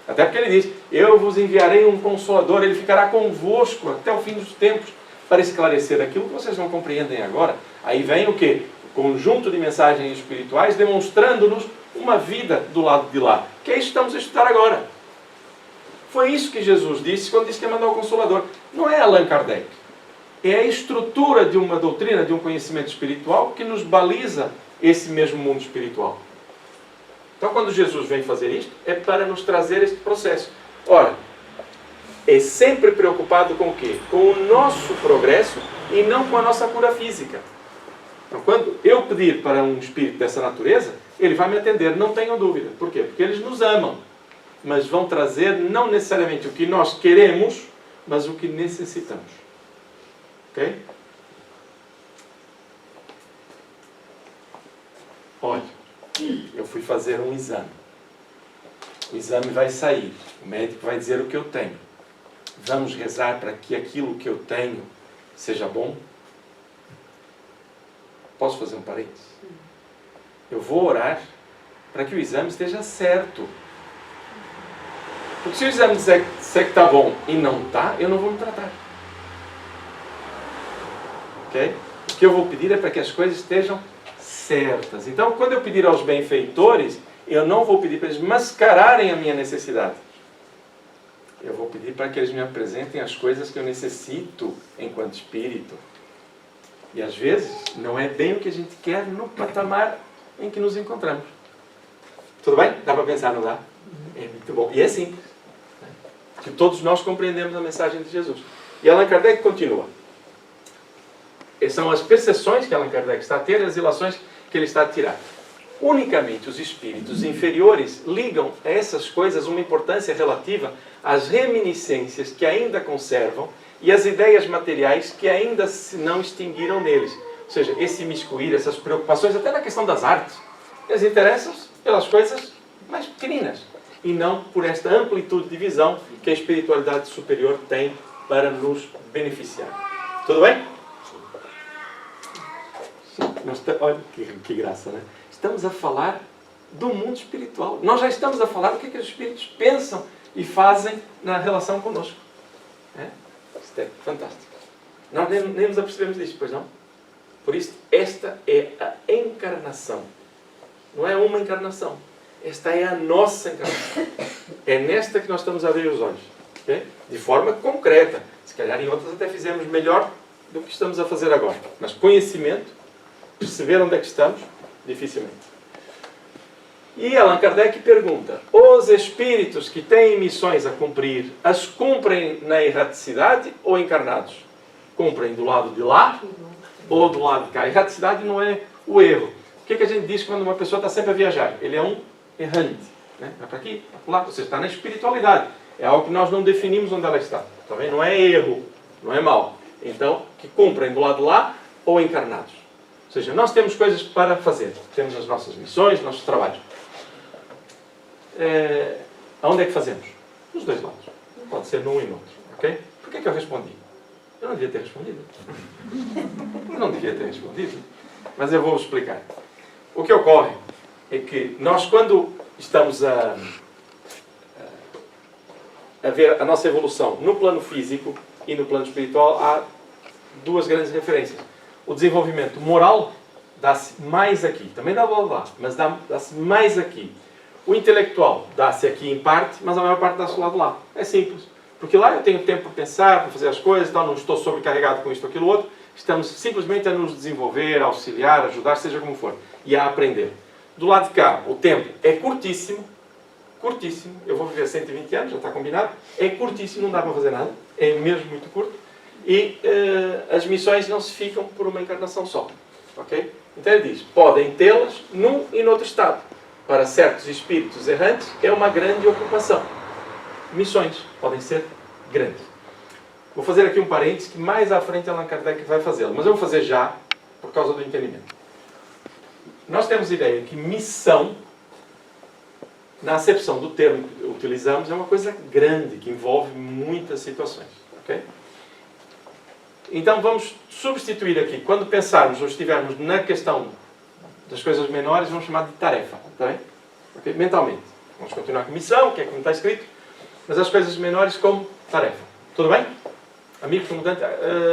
Até porque ele diz, eu vos enviarei um Consolador, ele ficará convosco até o fim dos tempos, para esclarecer aquilo que vocês não compreendem agora. Aí vem o quê? O conjunto de mensagens espirituais demonstrando-nos uma vida do lado de lá, que é isso que estamos a estudar agora. Foi isso que Jesus disse quando disse que ia mandar o Consolador. Não é Allan Kardec. É a estrutura de uma doutrina, de um conhecimento espiritual que nos baliza esse mesmo mundo espiritual. Então, quando Jesus vem fazer isto, é para nos trazer este processo. Ora, é sempre preocupado com o quê? Com o nosso progresso e não com a nossa cura física. Então, quando eu pedir para um espírito dessa natureza, ele vai me atender, não tenham dúvida. Por quê? Porque eles nos amam. Mas vão trazer não necessariamente o que nós queremos, mas o que necessitamos. Ok? Olha, eu fui fazer um exame. O exame vai sair. O médico vai dizer o que eu tenho. vamos rezar para que aquilo que eu tenho seja bom? Posso fazer um parênteses? Eu vou orar para que o exame esteja certo. Porque se o exame disser que está bom e não está, eu não vou me tratar. Ok? O que eu vou pedir é para que as coisas estejam certas. Então, quando eu pedir aos benfeitores, eu não vou pedir para eles mascararem a minha necessidade. Eu vou pedir para que eles me apresentem as coisas que eu necessito enquanto espírito. E às vezes, não é bem o que a gente quer no patamar em que nos encontramos. Tudo bem? Dá para pensar, não dá? É muito bom. E é simples. Que todos nós compreendemos a mensagem de Jesus. E Allan Kardec continua. Essas são as percepções que Allan Kardec está a ter e as ilações que ele está a tirar. Unicamente os espíritos inferiores ligam a essas coisas uma importância relativa às reminiscências que ainda conservam e às ideias materiais que ainda se não extinguiram neles. Ou seja, esse imiscuir, essas preocupações, até na questão das artes, eles interessam-se pelas coisas mais pequeninas e não por esta amplitude de visão que a espiritualidade superior tem para nos beneficiar. Tudo bem? Olha que graça, né? Estamos a falar do mundo espiritual. Nós já estamos a falar do que os espíritos pensam e fazem na relação conosco. Isto é fantástico. Nós nem nos apercebemos disto, pois não? Por isso, esta é a encarnação. Não é uma encarnação. Esta é a nossa encarnação. É nesta que nós estamos a abrir os olhos. Okay? De forma concreta. Se calhar em outras até fizemos melhor do que estamos a fazer agora. Mas conhecimento, perceber onde é que estamos, dificilmente. E Allan Kardec pergunta: os espíritos que têm missões a cumprir, as cumprem na erraticidade ou encarnados? Cumprem do lado de lá ou do lado de cá? A erraticidade não é o erro. O que é que a gente diz quando uma pessoa está sempre a viajar? Ele é um errante. Né? Vai para aqui, vai para lá. Você está na espiritualidade. É algo que nós não definimos onde ela está. Tá bem? Não é erro, não é mal. Então, que cumprem do lado de lá ou encarnados. Ou seja, nós temos coisas para fazer. Temos as nossas missões, nossos trabalhos. Aonde é que fazemos? Nos dois lados. Pode ser num e no outro. Ok? Por que é que eu respondi? Eu não devia ter respondido. Eu não devia ter respondido. Mas eu vou explicar. O que ocorre é que nós, quando estamos a ver a nossa evolução no plano físico e no plano espiritual, há duas grandes referências. O desenvolvimento moral dá-se mais aqui. Também dá lá, mas dá-se mais aqui. O intelectual dá-se aqui em parte, mas a maior parte dá-se do lado de lá. É simples. Porque lá eu tenho tempo para pensar, para fazer as coisas, então não estou sobrecarregado com isto ou aquilo outro. Estamos simplesmente a nos desenvolver, a auxiliar, a ajudar, seja como for. E a aprender. Do lado de cá, o tempo é curtíssimo. Curtíssimo. Eu vou viver 120 anos, já está combinado. É curtíssimo, não dá para fazer nada. É mesmo muito curto. E as missões não se ficam por uma encarnação só. Ok? Então ele diz, podem tê-las num e noutro estado. Para certos espíritos errantes, é uma grande ocupação. Missões podem ser grandes. Vou fazer aqui um parênteses que mais à frente Allan Kardec vai fazê-lo. Mas eu vou fazer já, por causa do entendimento. Nós temos ideia que missão, na acepção do termo que utilizamos, é uma coisa grande, que envolve muitas situações. Ok? Então vamos substituir aqui, quando pensarmos ou estivermos na questão das coisas menores, vamos chamar de tarefa. Está bem? Okay? Mentalmente. Vamos continuar com missão, que é como está escrito, mas as coisas menores como tarefa. Tudo bem? Amigo perguntante,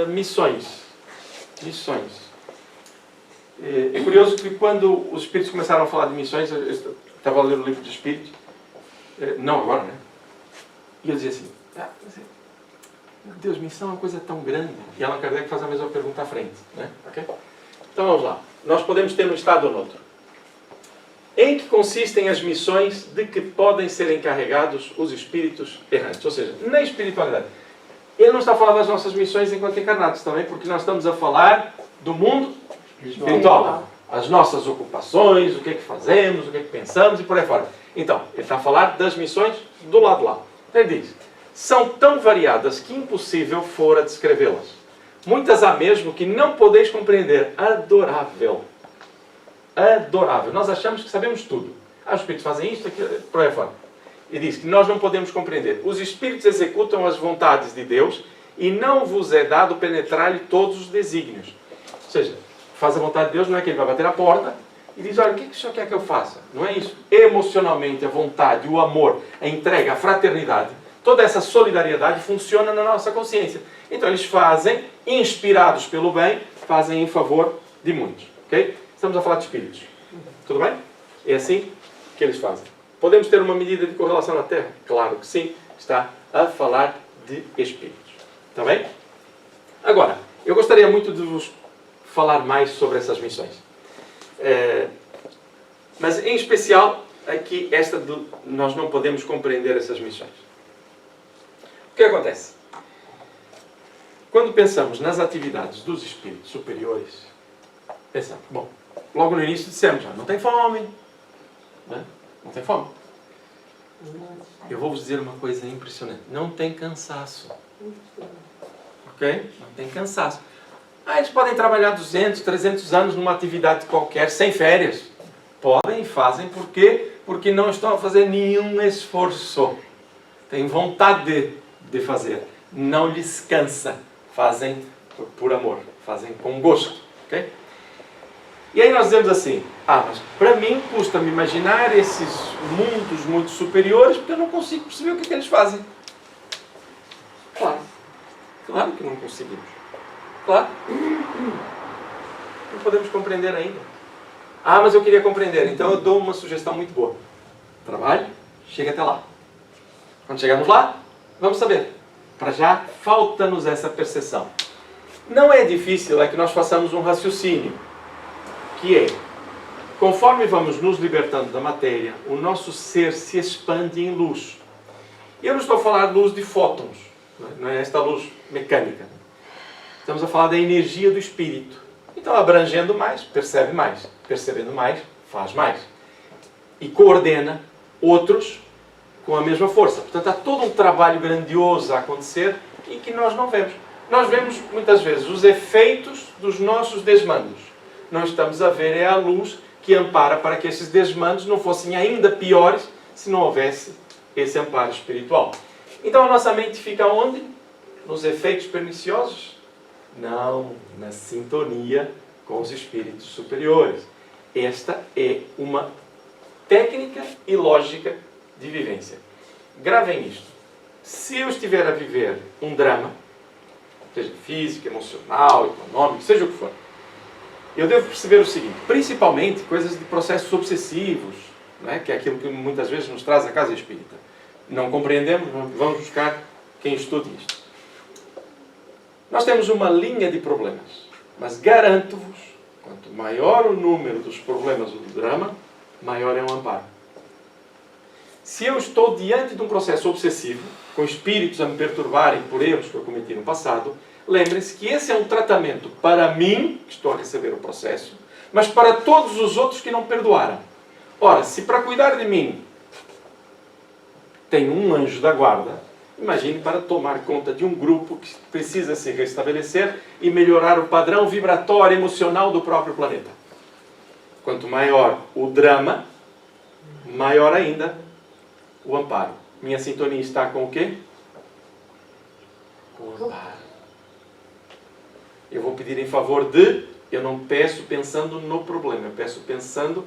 missões. Missões. É curioso que quando os espíritos começaram a falar de missões, eu estava a ler o livro dos espíritos, não agora, né? E eu dizia assim, meu Deus, missão é uma coisa tão grande. E Allan Kardec faz a mesma pergunta à frente. Né? Okay? Então vamos lá. Nós podemos ter num estado ou noutro. Em que consistem as missões de que podem ser encarregados os espíritos errantes? Ou seja, na espiritualidade. Ele não está a falar das nossas missões enquanto encarnados também, porque nós estamos a falar do mundo espiritual. As nossas ocupações, o que é que fazemos, o que é que pensamos e por aí fora. Então, ele está a falar das missões do lado de lá. Ele diz, são tão variadas que impossível fora descrevê-las. Muitas há mesmo que não podeis compreender. Adorável. Adorável. Nós achamos que sabemos tudo. Os espíritos fazem isto, aquilo, por aí fora. E diz que nós não podemos compreender. Os espíritos executam as vontades de Deus e não vos é dado penetrar-lhe todos os desígnios. Ou seja, faz a vontade de Deus, não é que ele vai bater a porta e diz, olha, o que o senhor quer que eu faça? Não é isso. Emocionalmente, a vontade, o amor, a entrega, a fraternidade, toda essa solidariedade funciona na nossa consciência. Então eles fazem, inspirados pelo bem, fazem em favor de muitos. Ok? Estamos a falar de espíritos. Tudo bem? É assim que eles fazem. Podemos ter uma medida de correlação na Terra? Claro que sim. Está a falar de espíritos. Está bem? Agora, eu gostaria muito de vos falar mais sobre essas missões. Mas, em especial, aqui, nós não podemos compreender essas missões. O que acontece? Quando pensamos nas atividades dos espíritos superiores, pensamos, bom, logo no início dissemos, não tem fome. Não tem fome. Eu vou vos dizer uma coisa impressionante. Não tem cansaço. Ok? Não tem cansaço. Eles podem trabalhar 200, 300 anos numa atividade qualquer, sem férias. Podem e fazem. Por quê? Porque não estão a fazer nenhum esforço. Têm vontade de fazer. Não lhes cansa. Fazem por amor. Fazem com gosto. Ok? E aí nós dizemos assim, mas para mim custa-me imaginar esses mundos muito superiores porque eu não consigo perceber o que é que eles fazem. Claro. Claro que não conseguimos. Claro. Não podemos compreender ainda. Mas eu queria compreender. Então eu dou uma sugestão muito boa. Trabalhe, chega até lá. Quando chegarmos lá, vamos saber. Para já, falta-nos essa percepção. Não é difícil, é que nós façamos um raciocínio. Que é, conforme vamos nos libertando da matéria, o nosso ser se expande em luz. Eu não estou a falar de luz de fótons, não é esta luz mecânica. Estamos a falar da energia do espírito. Então, abrangendo mais, percebe mais. Percebendo mais, faz mais. E coordena outros com a mesma força. Portanto, há todo um trabalho grandioso a acontecer e que nós não vemos. Nós vemos, muitas vezes, os efeitos dos nossos desmandos. Nós estamos a ver é a luz que ampara para que esses desmandos não fossem ainda piores se não houvesse esse amparo espiritual. Então a nossa mente fica onde? Nos efeitos perniciosos? Não, na sintonia com os espíritos superiores. Esta é uma técnica e lógica de vivência. Gravem isto. Se eu estiver a viver um drama, seja físico, emocional, econômico, seja o que for, eu devo perceber o seguinte, principalmente coisas de processos obsessivos, não é? Que é aquilo que muitas vezes nos traz a casa espírita. Não compreendemos, vamos buscar quem estude isto. Nós temos uma linha de problemas, mas garanto-vos, quanto maior o número dos problemas ou do drama, maior é o amparo. Se eu estou diante de um processo obsessivo, com espíritos a me perturbarem por erros que eu cometi no passado, lembrem-se que esse é um tratamento para mim, que estou a receber o processo, mas para todos os outros que não perdoaram. Ora, se para cuidar de mim tem um anjo da guarda, imagine para tomar conta de um grupo que precisa se restabelecer e melhorar o padrão vibratório emocional do próprio planeta. Quanto maior o drama, maior ainda o amparo. Minha sintonia está com o quê? Com o amparo. Eu vou pedir em favor de... Eu não peço pensando no problema, eu peço pensando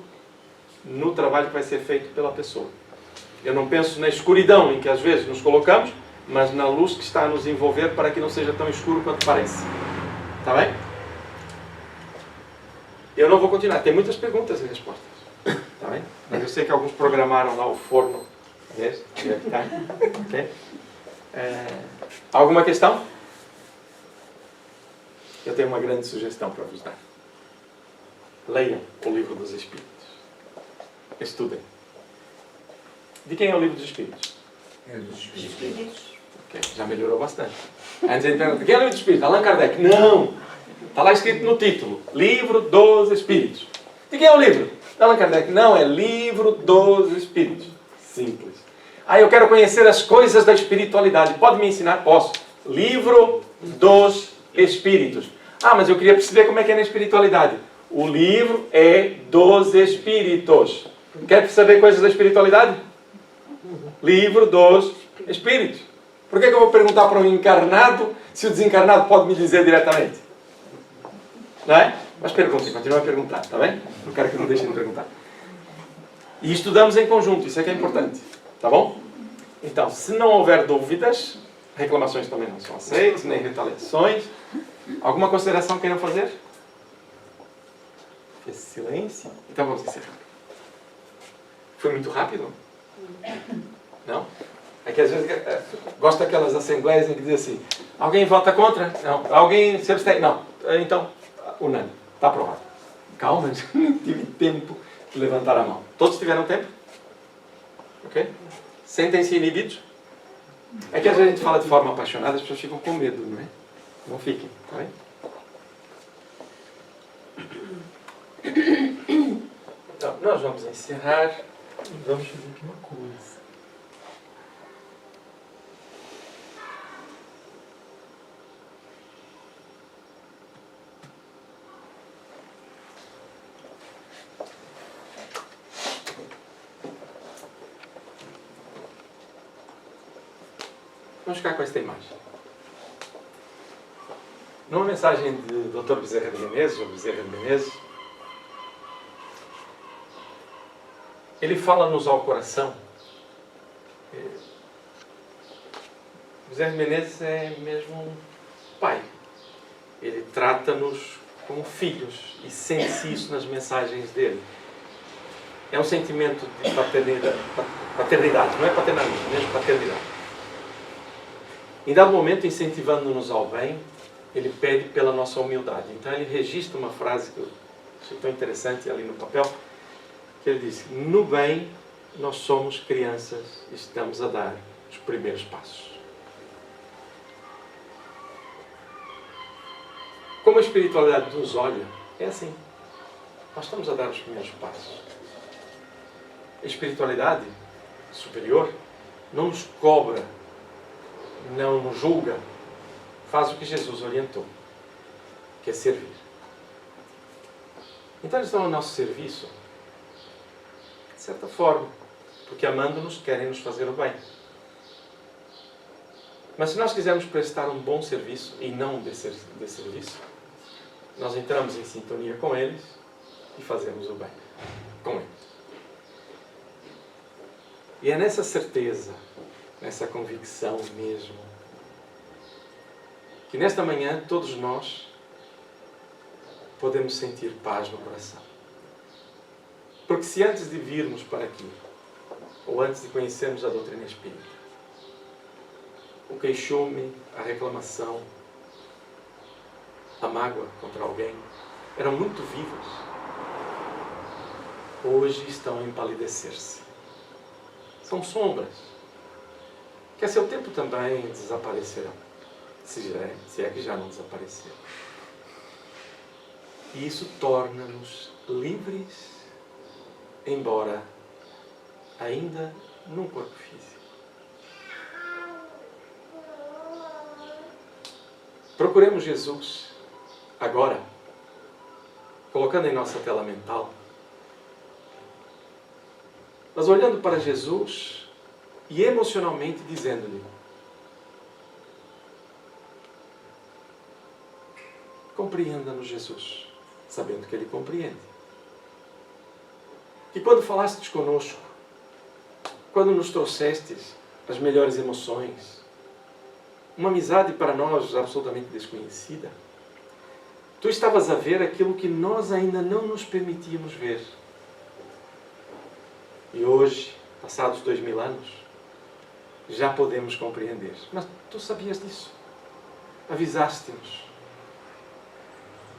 no trabalho que vai ser feito pela pessoa. Eu não penso na escuridão em que às vezes nos colocamos, mas na luz que está a nos envolver para que não seja tão escuro quanto parece. Está bem? Eu não vou continuar. Tem muitas perguntas e respostas. Está bem? Mas eu sei que alguns programaram lá o forno. Vês? Okay. Alguma questão? Eu tenho uma grande sugestão para vos dar. Leiam o Livro dos Espíritos. Estudem. De quem é o Livro dos Espíritos? É dos Espíritos. Okay, já melhorou bastante. Antes ele pergunta, quem é o Livro dos Espíritos? Allan Kardec. Não! Está lá escrito no título. Livro dos Espíritos. De quem é o livro? Allan Kardec. Não, é Livro dos Espíritos. Simples. Eu quero conhecer as coisas da espiritualidade. Pode me ensinar? Posso. Livro dos Espíritos. Mas eu queria perceber como é que é na espiritualidade. O livro é dos Espíritos. Quer saber coisas da espiritualidade? Livro dos Espíritos. Por que eu vou perguntar para um encarnado se o desencarnado pode me dizer diretamente? Não é? Mas perguntem, continuem a perguntar, está bem? Não quero que não deixem de perguntar. E estudamos em conjunto, isso é que é importante. Está bom? Então, se não houver dúvidas, reclamações também não são aceitas, nem retaliações. Alguma consideração queiram fazer? Fez silêncio? Então vamos encerrar. Foi muito rápido? Não? É que às vezes gosto daquelas assembleias em que diz assim: alguém vota contra? Não. Alguém se abstém? Não. Então, unânime. Está aprovado. Calma, não tive tempo de levantar a mão. Todos tiveram tempo? Ok? Sentem-se inibidos? É que às vezes a gente fala de forma apaixonada, as pessoas ficam com medo, não é? Não fiquem, está bem? Então, nós vamos encerrar e vamos fazer aqui uma coisa. Vamos ficar com esta imagem. Numa mensagem de Dr. Bezerra de Menezes, ou Bezerra de Menezes, ele fala-nos ao coração. Bezerra de Menezes é mesmo um pai. Ele trata-nos como filhos e sente-se isso nas mensagens dele. É um sentimento de paternidade, não é paternalismo, mesmo paternidade. Em dado momento, incentivando-nos ao bem, ele pede pela nossa humildade. Então ele registra uma frase que eu achei tão interessante ali no papel, que ele diz: no bem nós somos crianças e estamos a dar os primeiros passos. Como a espiritualidade nos olha, é assim. Nós estamos a dar os primeiros passos. A espiritualidade superior não nos cobra, não nos julga, faz o que Jesus orientou, que é servir. Então eles estão ao nosso serviço, de certa forma, porque amando-nos querem nos fazer o bem. Mas se nós quisermos prestar um bom serviço e não um desserviço, nós entramos em sintonia com eles e fazemos o bem com eles. E é nessa certeza, nessa convicção mesmo, que nesta manhã todos nós podemos sentir paz no coração. Porque se antes de virmos para aqui, ou antes de conhecermos a doutrina espírita, o queixume, a reclamação, a mágoa contra alguém eram muito vivos, hoje estão a empalidecer-se. São sombras que a seu tempo também desaparecerão, se é que já não desapareceram. E isso torna-nos livres, embora ainda num corpo físico. Procuremos Jesus agora, colocando em nossa tela mental, mas olhando para Jesus e emocionalmente dizendo-lhe: compreenda-nos, Jesus, sabendo que Ele compreende. Que quando falastes conosco, quando nos trouxestes as melhores emoções, uma amizade para nós absolutamente desconhecida, Tu estavas a ver aquilo que nós ainda não nos permitíamos ver. E hoje, passados 2000 anos, já podemos compreender. Mas Tu sabias disso. Avisaste-nos.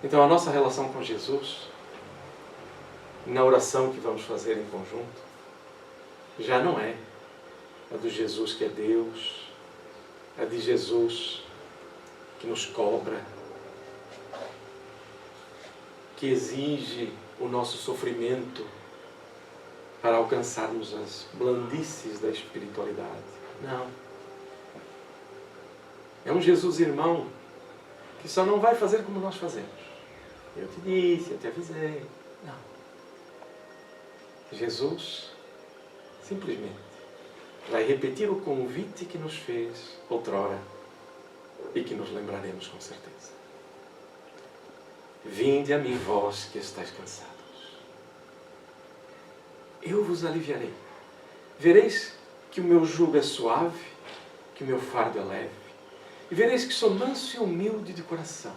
Então a nossa relação com Jesus, na oração que vamos fazer em conjunto, já não é a do Jesus que é Deus, a de Jesus que nos cobra, que exige o nosso sofrimento para alcançarmos as blandices da espiritualidade. Não. É um Jesus irmão que só não vai fazer como nós fazemos. Eu te disse, eu te avisei. Não. Jesus simplesmente vai repetir o convite que nos fez outrora e que nos lembraremos com certeza. Vinde a mim, vós que estáis cansados. Eu vos aliviarei. Vereis que o meu jugo é suave, que o meu fardo é leve. E vereis que sou manso e humilde de coração.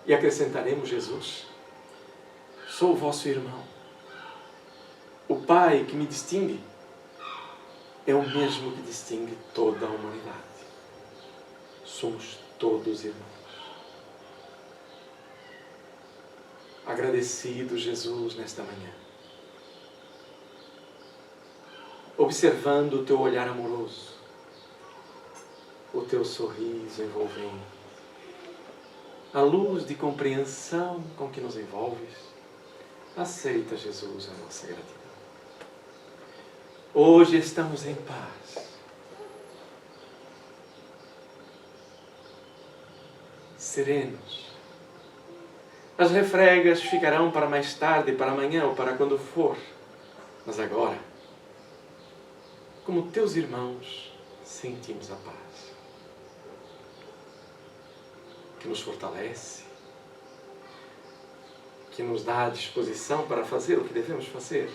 E acrescentaremos Jesus: sou o vosso irmão. O Pai que me distingue é o mesmo que distingue toda a humanidade. Somos todos irmãos. Agradecido, Jesus, nesta manhã, observando o teu olhar amoroso, o teu sorriso envolvente, a luz de compreensão com que nos envolves, aceita, Jesus, a nossa gratidão. Hoje estamos em paz. Serenos. As refregas ficarão para mais tarde, para amanhã ou para quando for. Mas agora, como teus irmãos, sentimos a paz. Que nos fortalece, que nos dá a disposição para fazer o que devemos fazer.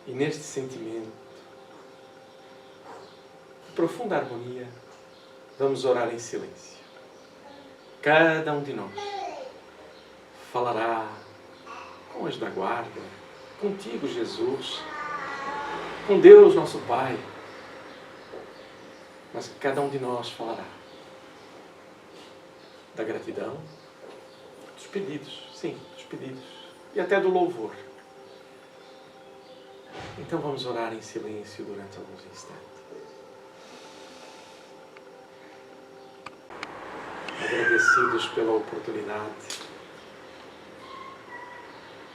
E neste sentimento, de profunda harmonia, vamos orar em silêncio. Cada um de nós falará com o anjo da guarda, contigo, Jesus, com Deus, nosso Pai. Mas cada um de nós falará da gratidão, dos pedidos, sim, dos pedidos, e até do louvor. Então vamos orar em silêncio durante alguns instantes. Agradecidos pela oportunidade,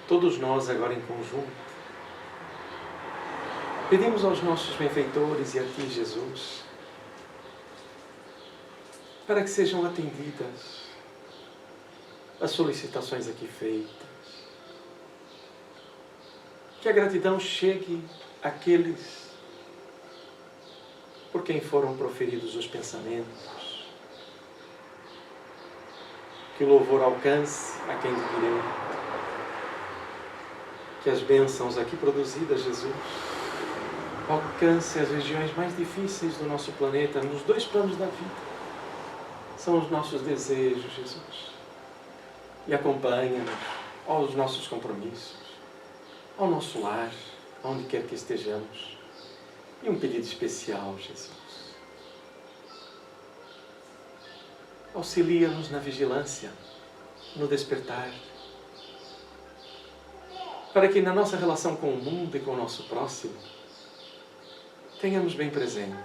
todos nós agora em conjunto, pedimos aos nossos benfeitores e a Ti, Jesus, para que sejam atendidas as solicitações aqui feitas, que a gratidão chegue àqueles por quem foram proferidos os pensamentos, que o louvor alcance a quem de direito, que as bênçãos aqui produzidas, Jesus, alcance as regiões mais difíceis do nosso planeta, nos dois planos da vida. São os nossos desejos, Jesus. E acompanha-nos aos nossos compromissos, ao nosso lar, aonde quer que estejamos. E um pedido especial, Jesus. Auxilia-nos na vigilância, no despertar, para que na nossa relação com o mundo e com o nosso próximo, tenhamos bem presente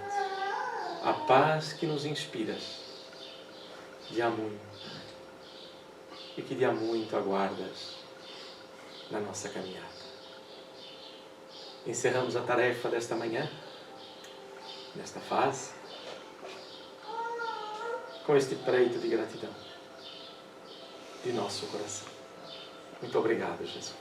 a paz que nos inspiras de há muito e que de há muito aguardas na nossa caminhada. Encerramos a tarefa desta manhã, nesta fase, com este preito de gratidão de nosso coração. Muito obrigado, Jesus.